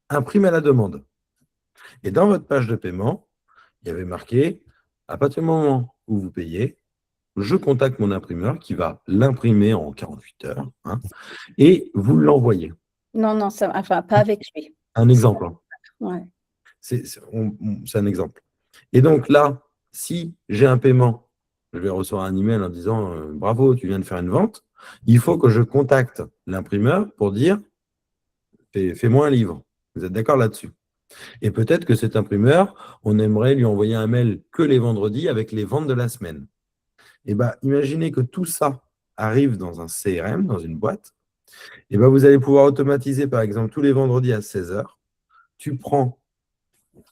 imprime à la demande. Et dans votre page de paiement, il y avait marqué, à partir du moment où vous payez, je contacte mon imprimeur qui va l'imprimer en 48 heures hein, et vous l'envoyez. Non, enfin, pas avec lui. Un exemple. Hein. Ouais. C'est un exemple. Et donc là, si j'ai un paiement, je vais recevoir un email en disant bravo, tu viens de faire une vente, il faut que je contacte l'imprimeur pour dire fais-moi un livre. Vous êtes d'accord là-dessus? Et peut-être que cet imprimeur, on aimerait lui envoyer un mail que les vendredis avec les ventes de la semaine. Et bien, imaginez que tout ça arrive dans un CRM, dans une boîte. Et ben, vous allez pouvoir automatiser, par exemple, tous les vendredis à 16 h. Tu prends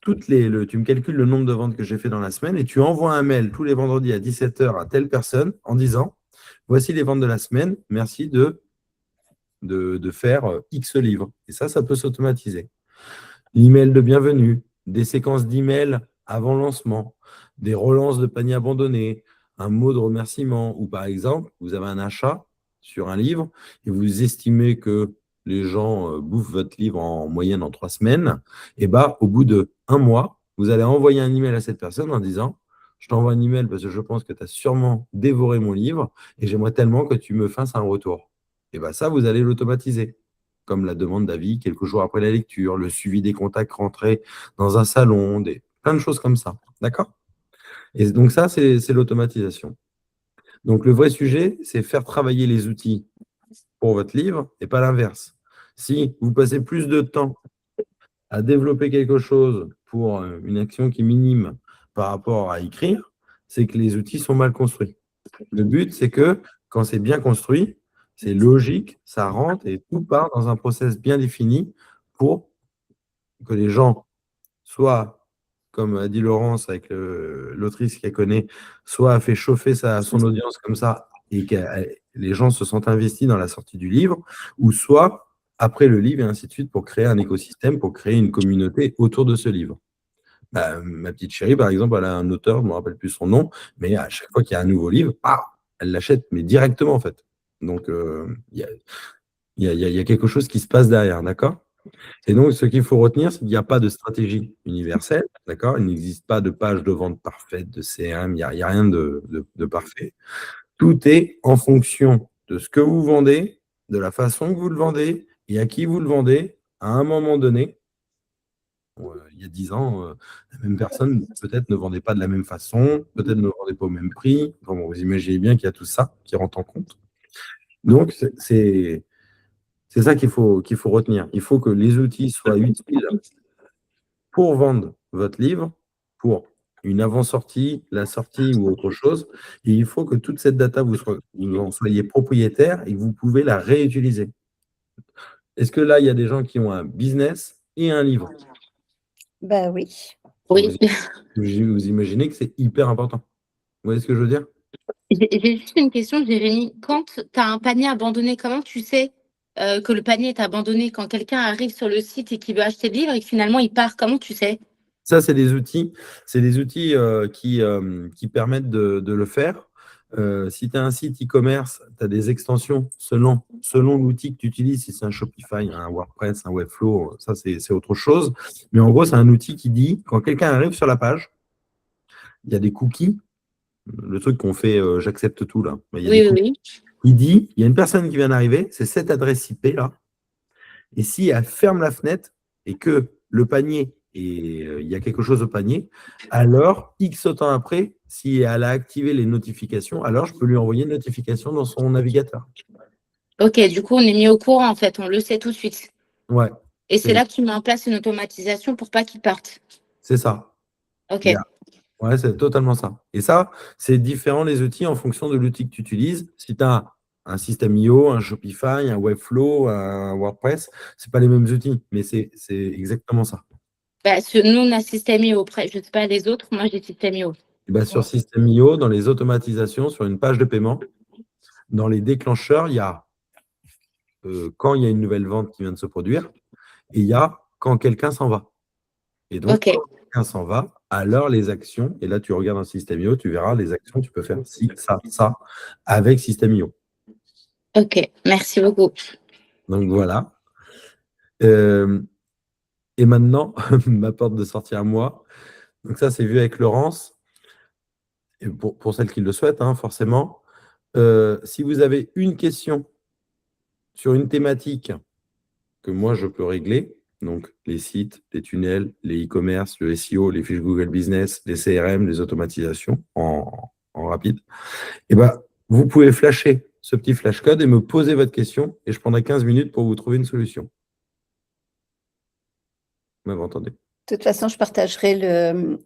tu me calcules le nombre de ventes que j'ai fait dans la semaine et tu envoies un mail tous les vendredis à 17 h à telle personne en disant voici les ventes de la semaine, merci de faire X livres. Et ça peut s'automatiser. L'email de bienvenue, des séquences d'emails avant lancement, des relances de paniers abandonnés, un mot de remerciement, ou par exemple, vous avez un achat sur un livre et vous estimez que les gens bouffent votre livre en moyenne en 3 semaines, et bah, au bout d'1 mois, vous allez envoyer un email à cette personne en disant je t'envoie un email parce que je pense que tu as sûrement dévoré mon livre et j'aimerais tellement que tu me fasses un retour. Et bien ça, vous allez l'automatiser, comme la demande d'avis quelques jours après la lecture, le suivi des contacts rentrés dans un salon, plein de choses comme ça. D'accord? Et donc ça, c'est l'automatisation. Donc le vrai sujet, c'est faire travailler les outils pour votre livre et pas l'inverse. Si vous passez plus de temps à développer quelque chose pour une action qui est minime par rapport à écrire, c'est que les outils sont mal construits. Le but, c'est que quand c'est bien construit, c'est logique, ça rentre et tout part dans un process bien défini pour que les gens soient, comme a dit Laurence avec l'autrice qu'elle connaît, soit a fait chauffer son audience comme ça et que les gens se sont investis dans la sortie du livre, ou soit après le livre et ainsi de suite pour créer un écosystème, pour créer une communauté autour de ce livre. Bah, ma petite chérie, par exemple, elle a un auteur, je ne me rappelle plus son nom, mais à chaque fois qu'il y a un nouveau livre, elle l'achète, mais directement en fait. Donc, il y a quelque chose qui se passe derrière, d'accord? Et donc, ce qu'il faut retenir, c'est qu'il n'y a pas de stratégie universelle, d'accord? Il n'existe pas de page de vente parfaite, de CRM, il n'y a rien de parfait. Tout est en fonction de ce que vous vendez, de la façon que vous le vendez et à qui vous le vendez à un moment donné. Il y a 10 ans, la même personne peut-être ne vendait pas de la même façon, peut-être ne vendait pas au même prix. Enfin, bon, vous imaginez bien qu'il y a tout ça qui rentre en compte. Donc, c'est ça qu'il faut retenir. Il faut que les outils soient utiles pour vendre votre livre, pour une avant-sortie, la sortie ou autre chose. Et il faut que toute cette data, vous en soyez propriétaire et que vous pouvez la réutiliser. Est-ce que là, il y a des gens qui ont un business et un livre? Ben oui. Oui. Vous imaginez que c'est hyper important. Vous voyez ce que je veux dire? J'ai juste une question, Jérémy. Quand tu as un panier abandonné, comment tu sais que le panier est abandonné? Quand quelqu'un arrive sur le site et qu'il veut acheter le livre et que finalement il part, comment tu sais? Ça, c'est des outils qui permettent de le faire. Si tu as un site e-commerce, tu as des extensions selon l'outil que tu utilises. Si c'est un Shopify, un WordPress, un Webflow, ça, c'est autre chose. Mais en gros, c'est un outil qui dit, quand quelqu'un arrive sur la page, il y a des cookies, le truc qu'on fait, j'accepte tout là. Mais il y a des cookies. Il dit, il y a une personne qui vient d'arriver, c'est cette adresse IP là. Et si elle ferme la fenêtre et que le panier, et il y a quelque chose au panier, alors, X temps après, si elle a activé les notifications, alors je peux lui envoyer une notification dans son navigateur. Ok, du coup, on est mis au courant, en fait, on le sait tout de suite. Ouais. Et c'est là que tu mets en place une automatisation pour pas qu'il parte. C'est ça. Ok. Ouais, c'est totalement ça. Et ça, c'est différent les outils en fonction de l'outil que tu utilises. Si tu as un système IO, un Shopify, un Webflow, un WordPress, ce pas les mêmes outils, mais c'est exactement ça. Bah, nous, on a System.io. Je ne sais pas les autres, moi j'ai System.io. Sur System.io, dans les automatisations, sur une page de paiement, dans les déclencheurs, il y a quand il y a une nouvelle vente qui vient de se produire et il y a quand quelqu'un s'en va. Et donc, quand quelqu'un s'en va, alors les actions, et là tu regardes dans System.io, tu verras les actions, tu peux faire ci, ça, avec System.io. Ok, merci beaucoup. Donc voilà. Et maintenant, ma porte de sortie à moi. Donc ça, c'est vu avec Laurence. et pour celles qui le souhaitent, hein, forcément, si vous avez une question sur une thématique que moi je peux régler, donc les sites, les tunnels, les e-commerce, le SEO, les fiches Google Business, les CRM, les automatisations en rapide, et ben, vous pouvez flasher ce petit flashcode et me poser votre question et je prendrai 15 minutes pour vous trouver une solution. Vous m'avez entendu? De toute façon, je partagerai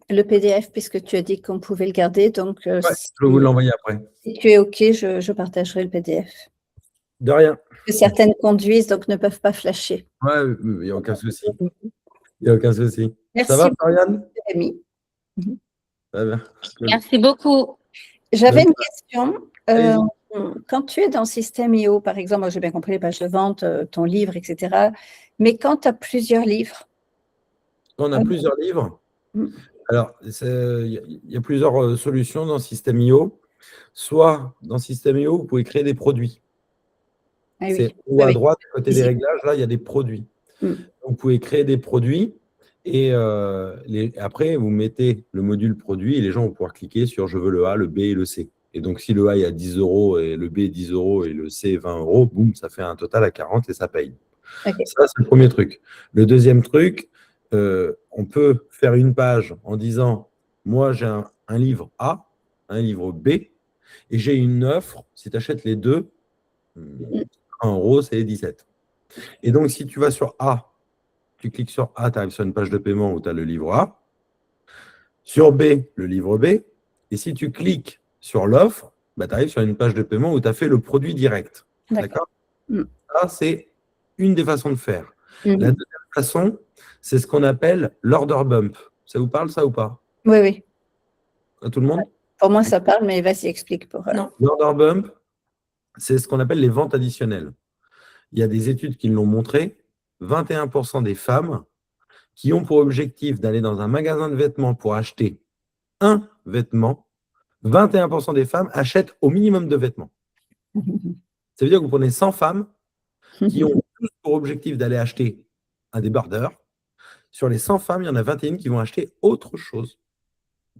le PDF puisque tu as dit qu'on pouvait le garder. Donc, Ouais, je vais vous l'envoyer après. si tu es OK, je partagerai le PDF. De rien. Que certaines conduisent, donc ne peuvent pas flasher. Ouais, il n'y a aucun souci. Il n'y a aucun souci. Merci, Ça va, Floriane? Jérémy. Ça va. Merci beaucoup. J'avais Donc, une question. allez-y. Quand tu es dans Système.io, par exemple, moi j'ai bien compris les pages de vente, ton livre, etc. Mais quand tu as plusieurs livres, On a plusieurs livres. Mm. Alors, il y a plusieurs solutions dans Système.io. Soit dans Système.io, vous pouvez créer des produits. ah oui, C'est ou à droite, à côté des Ici. réglages, là, il y a des produits. Mm. Vous pouvez créer des produits et après, vous mettez le module produit et les gens vont pouvoir cliquer sur je veux le A, le B et le C. Et donc, si le A est à 10 € et le B est 10 € et le C est 20 €, boum, ça fait un total à 40 et ça paye. Ok. Ça, c'est le premier truc. Le deuxième truc, on peut faire une page en disant moi, j'ai un livre A, un livre B et j'ai une offre. Si tu achètes les deux, 1 €, c'est 17. Et donc, si tu vas sur A, tu cliques sur A, tu arrives sur une page de paiement où tu as le livre A. Sur B, le livre B. Et si tu cliques sur l'offre, bah, tu arrives sur une page de paiement où tu as fait le produit direct. D'accord. D'accord. Ça, c'est une des façons de faire. Mhm. La deuxième façon, c'est ce qu'on appelle l'order bump. Ça vous parle, ça ou pas? Oui, oui. À tout le monde? Pour moi, ça parle, mais vas-y, explique pour. Non. L'order bump, c'est ce qu'on appelle les ventes additionnelles. Il y a des études qui l'ont montré. 21% des femmes qui ont pour objectif d'aller dans un magasin de vêtements pour acheter un vêtement, 21% des femmes achètent au minimum 2 vêtements. Ça veut dire que vous prenez 100 femmes qui ont tous pour objectif d'aller acheter un débardeur. Sur les 100 femmes, il y en a 21 qui vont acheter autre chose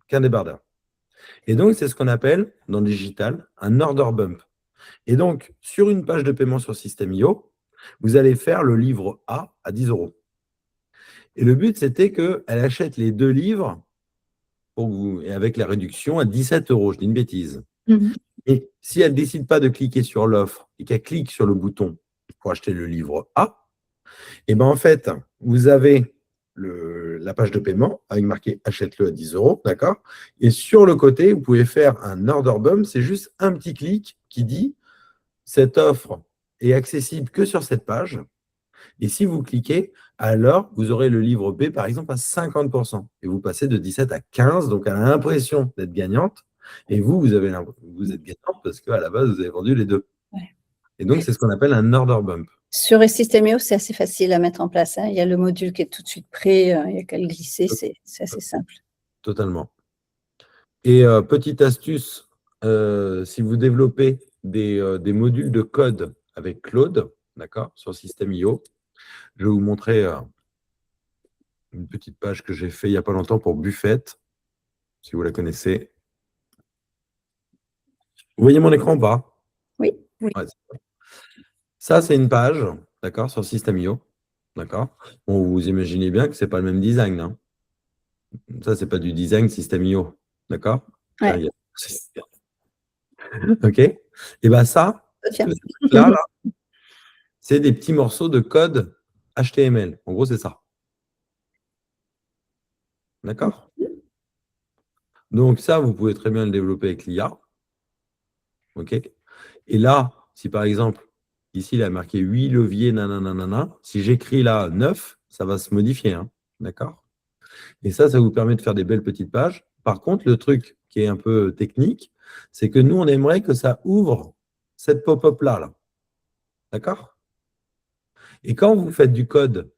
qu'un débardeur. Et donc, c'est ce qu'on appelle, dans le digital, un order bump. Et donc, sur une page de paiement sur Système.io, vous allez faire le livre A à 10 €. Et le but, c'était qu'elle achète les 2 livres pour vous, et avec la réduction à 17 €. Je dis une bêtise. Mhm. Et si elle ne décide pas de cliquer sur l'offre et qu'elle clique sur le bouton pour acheter le livre A, et ben en fait, vous avez la page de paiement avec marqué achète-le à 10 €, d'accord? Et sur le côté, vous pouvez faire un order bump, c'est juste un petit clic qui dit cette offre est accessible que sur cette page. Et si vous cliquez, alors vous aurez le livre B, par exemple, à 50%. Et vous passez de 17 à 15, donc elle a l'impression d'être gagnante. Et vous êtes gagnante parce qu'à la base, vous avez vendu les deux. Ouais. Et donc, c'est ce qu'on appelle un order bump. Sur Système.io, c'est assez facile à mettre en place. Hein. Il y a le module qui est tout de suite prêt, il n'y a qu'à le glisser, c'est assez simple. Totalement. Et petite astuce, si vous développez des modules de code avec Claude, d'accord, sur Système.io, je vais vous montrer une petite page que j'ai fait il n'y a pas longtemps pour Buffett, si vous la connaissez. Vous voyez mon écran ou pas? Oui. Oui. Ouais, ça, c'est une page, d'accord, sur Système.io. D'accord. Bon, vous imaginez bien que ce n'est pas le même design. Hein. Ça, ce n'est pas du design Système.io. D'accord. Ouais. OK. Et bien ça, Tiens. là, c'est des petits morceaux de code HTML. En gros, c'est ça. D'accord. Donc ça, vous pouvez très bien le développer avec l'IA. OK. Et là, si par exemple, ici, il a marqué 8 leviers, nanana, si j'écris là 9, ça va se modifier. Hein. D'accord. Et ça vous permet de faire des belles petites pages. Par contre, le truc qui est un peu technique, c'est que nous, on aimerait que ça ouvre cette pop-up là. D'accord. Et quand vous faites du code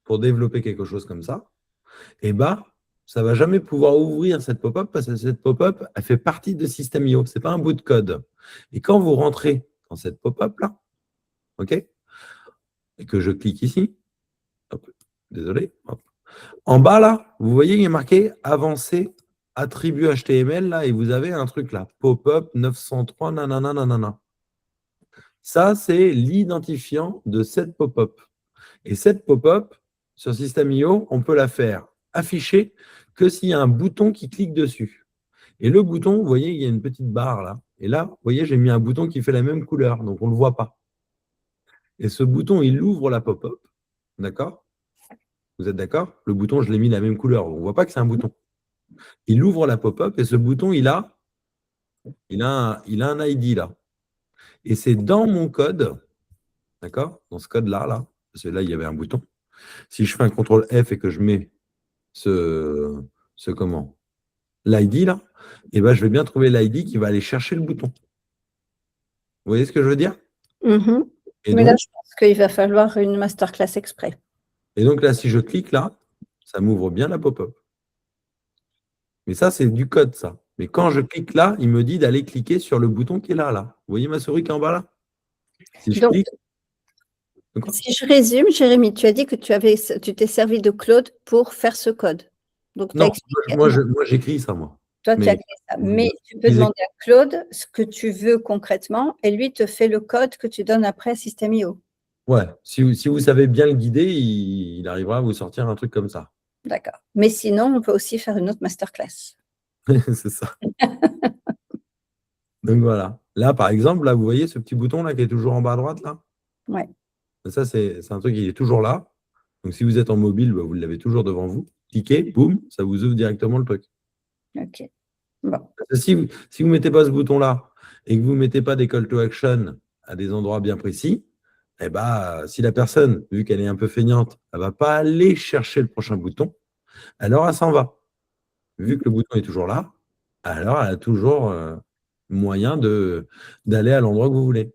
pour développer quelque chose comme ça, eh ben, ça ne va jamais pouvoir ouvrir cette pop-up parce que cette pop-up, elle fait partie de Système.io. Ce n'est pas un bout de code. Et quand vous rentrez dans cette pop-up là, OK, et que je clique ici, hop, désolé, hop. En bas là, vous voyez, il est marqué avancer attribut HTML, là, et vous avez un truc là, pop-up 903, nanana, nanana. Ça, c'est l'identifiant de cette pop-up. Et cette pop-up, sur System.io, on peut la faire afficher que s'il y a un bouton qui clique dessus. Et le bouton, vous voyez, il y a une petite barre là. Et là, vous voyez, j'ai mis un bouton qui fait la même couleur, donc on ne le voit pas. Et ce bouton, il ouvre la pop-up. D'accord? Vous êtes d'accord? Le bouton, je l'ai mis la même couleur. On ne voit pas que c'est un bouton. Il ouvre la pop-up et ce bouton, il a un ID là. Et c'est dans mon code, d'accord? Dans ce code-là, là, parce que là, il y avait un bouton. Si je fais un CTRL F et que je mets l'ID là, et ben, je vais bien trouver l'ID qui va aller chercher le bouton. Vous voyez ce que je veux dire? Mhm. Et Mais donc, là, je pense qu'il va falloir une masterclass exprès. et donc là, si je clique là, ça m'ouvre bien la pop-up. Mais ça, c'est du code, ça. Mais quand je clique là, il me dit d'aller cliquer sur le bouton qui est là, là. Vous voyez ma souris qui est en bas là? Si je Donc, clique, si je résume, Jérémy, tu as dit que tu t'es servi de Claude pour faire ce code. Donc, tu as non, expliqué. moi j'écris ça, moi. Toi, tu Mais- as créé ça. Mais tu peux demander à Claude ce que tu veux concrètement et lui te fait le code que tu donnes après à System.io. Ouais, si vous savez bien le guider, il arrivera à vous sortir un truc comme ça. D'accord. Mais sinon, on peut aussi faire une autre masterclass. C'est ça. Donc voilà. Là, par exemple, là, vous voyez ce petit bouton là qui est toujours en bas à droite là? Ouais. Ça, c'est un truc qui est toujours là. Donc si vous êtes en mobile, bah, vous l'avez toujours devant vous. Cliquez, boum, ça vous ouvre directement le truc. OK. Bon. Parce que si vous ne mettez pas ce bouton-là et que vous ne mettez pas des call to action à des endroits bien précis, eh ben, si la personne, vu qu'elle est un peu feignante, elle ne va pas aller chercher le prochain bouton, alors elle s'en va. Vu que le bouton est toujours là, alors elle a toujours moyen d'aller à l'endroit que vous voulez.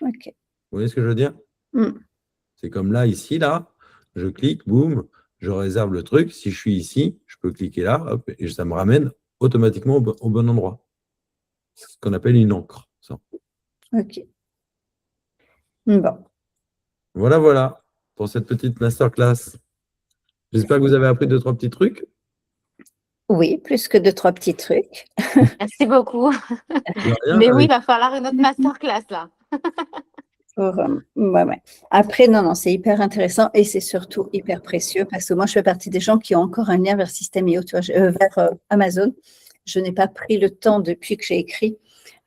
OK. Vous voyez ce que je veux dire? C'est comme là, ici, là, je clique, boum, je réserve le truc. Si je suis ici, je peux cliquer là, hop, et ça me ramène automatiquement au bon endroit. C'est ce qu'on appelle une encre. Ça. OK. Bon. Voilà pour cette petite masterclass. J'espère que vous avez appris 2-3 petits trucs. Oui, plus que 2-3 petits trucs. Merci beaucoup. Mais oui, il va falloir une autre masterclass là. Ouais. Après, non, c'est hyper intéressant et c'est surtout hyper précieux parce que moi, je fais partie des gens qui ont encore un lien vers System.io, vers Amazon. Je n'ai pas pris le temps depuis que j'ai écrit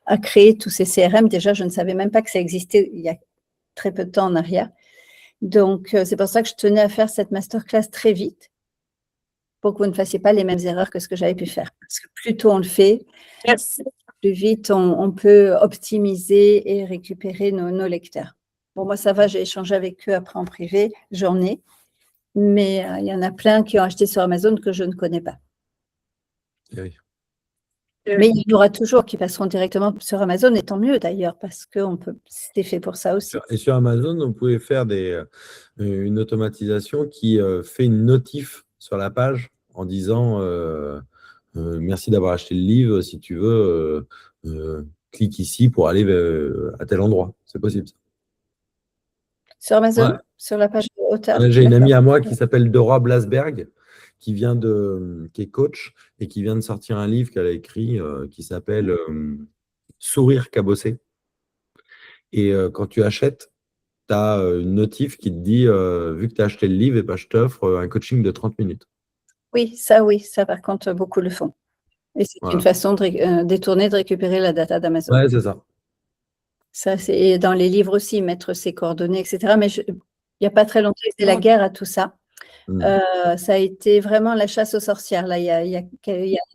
à créer tous ces CRM. Déjà, je ne savais même pas que ça existait il y a très peu de temps en arrière. Donc, c'est pour ça que je tenais à faire cette masterclass très vite pour que vous ne fassiez pas les mêmes erreurs que ce que j'avais pu faire. Parce que plus tôt on le fait, plus vite on peut optimiser et récupérer nos lecteurs. Bon, moi, ça va, j'ai échangé avec eux après en privé, j'en ai. Mais il y en a plein qui ont acheté sur Amazon que je ne connais pas. Oui. Mais il y en aura toujours qui passeront directement sur Amazon, et tant mieux d'ailleurs, parce que c'est fait pour ça aussi. Et sur Amazon, vous pouvez faire une automatisation qui fait une notif sur la page en disant merci d'avoir acheté le livre, si tu veux, clique ici pour aller à tel endroit. C'est possible. Ça. Sur Amazon, ouais. Sur la page de auteur. J'ai une amie à moi qui s'appelle Dora Blasberg, qui est coach et qui vient de sortir un livre qu'elle a écrit qui s'appelle Sourire cabossé. Et quand tu achètes, tu as une notif qui te dit vu que tu as acheté le livre, et ben, je t'offre un coaching de 30 minutes. Oui, ça par contre, beaucoup le font. Et c'est une façon détournée de récupérer la data d'Amazon. Oui, c'est ça. Ça, c'est dans les livres aussi, mettre ses coordonnées, etc. Mais il n'y a pas très longtemps, c'était la guerre à tout ça. Ça a été vraiment la chasse aux sorcières. Là, il y a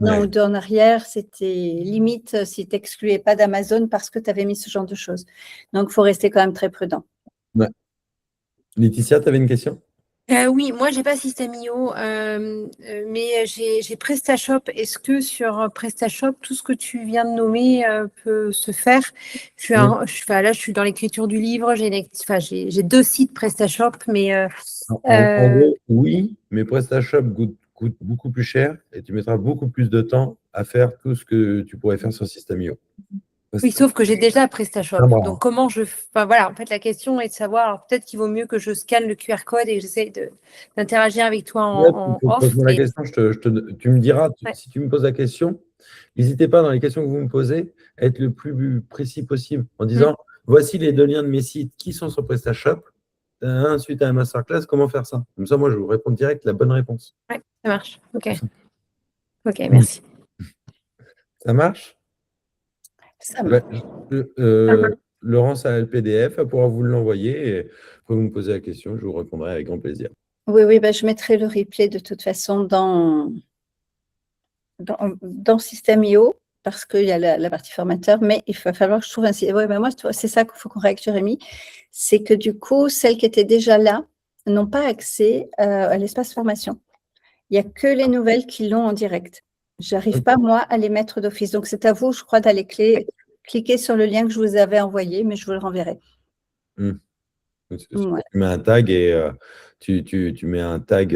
un an ou deux en arrière, c'était limite si tu n'excluais pas d'Amazon parce que tu avais mis ce genre de choses. Donc, il faut rester quand même très prudent. Ouais. Laetitia, tu avais une question? Oui, moi, je n'ai pas System.io, mais j'ai PrestaShop. Est-ce que sur PrestaShop, tout ce que tu viens de nommer peut se faire? Là, je suis dans l'écriture du livre. J'ai 2 sites PrestaShop, mais… En gros, oui, mais PrestaShop coûte beaucoup plus cher et tu mettras beaucoup plus de temps à faire tout ce que tu pourrais faire sur System.io. Oui, sauf que j'ai déjà PrestaShop. Ah, voilà. Donc, comment enfin, voilà, en fait, la question est de savoir, alors, peut-être qu'il vaut mieux que je scanne le QR code et que j'essaie d'interagir avec toi Ouais, en off. pose-moi la question, tu me diras, Ouais. si tu me poses la question, n'hésitez pas dans les questions que vous me posez à être le plus précis possible en disant voici les 2 liens de mes sites qui sont sur PrestaShop. Suite à la masterclass, comment faire ça? Comme ça, moi, je vous réponds direct la bonne réponse. Ouais, ça marche. Ok. Ok, merci. Ça marche? Ça marche. Laurence a le PDF, elle pourra vous l'envoyer et vous me posez la question, je vous répondrai avec grand plaisir. Oui, je mettrai le replay de toute façon dans System.io parce qu'il y a la partie formateur, mais il va falloir que je trouve un site. Ouais, moi, c'est ça qu'il faut qu'on règle, Jérémy. C'est que du coup, celles qui étaient déjà là n'ont pas accès à l'espace formation. Il n'y a que les nouvelles qui l'ont en direct. Je n'arrive pas, moi, à les mettre d'office. Donc, c'est à vous, je crois, d'aller cliquer sur le lien que je vous avais envoyé, mais je vous le renverrai. Tu mets un tag et tu mets un tag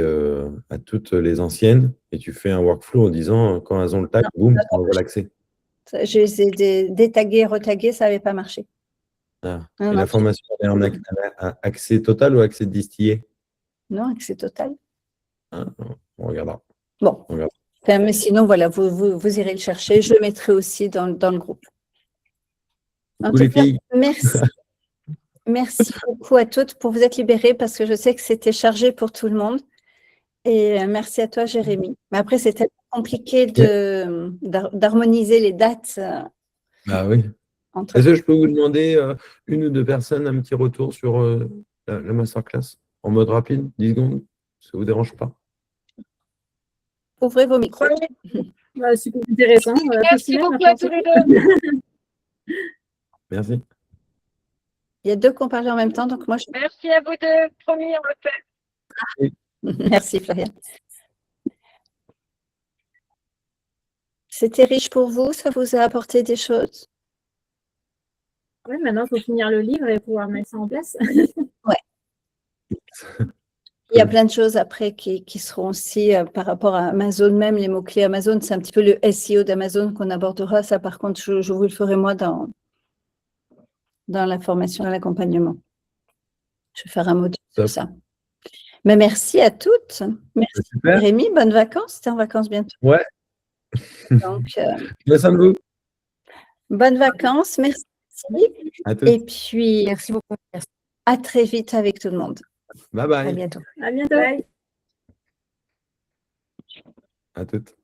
à toutes les anciennes et tu fais un workflow en disant quand elles ont le tag, boum, ça envoie l'accès. Je les ai détagués et retagués, ça n'avait pas marché. Et la formation, elle est en accès total ou accès distillé? Non, accès total. On regardera. Bon. Enfin, mais sinon, voilà, vous irez le chercher. Je le mettrai aussi dans le groupe. En tout cas, merci. Merci beaucoup à toutes pour vous être libérées parce que je sais que c'était chargé pour tout le monde. Et merci à toi, Jérémy. Mais après, c'est tellement compliqué d'harmoniser les dates. Ah oui. Est-ce que je peux vous demander 1 ou 2 personnes un petit retour sur la masterclass en mode rapide, 10 secondes? Ça ne vous dérange pas? Ouvrez vos micros. Super intéressant. Merci beaucoup à tous les deux. Merci. Il y a 2 qui ont parlé en même temps, donc moi je... Merci à vous deux. Promis, on le fait. Merci, Florian. C'était riche pour vous? Ça vous a apporté des choses? Oui, maintenant, il faut finir le livre et pouvoir mettre ça en place. Ouais. Il y a plein de choses après qui seront aussi par rapport à Amazon même, les mots-clés Amazon, c'est un petit peu le SEO d'Amazon qu'on abordera. Ça, par contre, je vous le ferai moi dans la formation, dans l'accompagnement. Je vais faire un module sur ça. Mais merci à toutes. Merci Jérémy, bonnes vacances. Tu es en vacances bientôt. Ouais. Donc, merci à vous. Bonnes vacances, merci. À toutes. Et puis, Merci beaucoup. Merci. À très vite avec tout le monde. Bye bye. À bientôt. À bientôt. Bye. À toutes.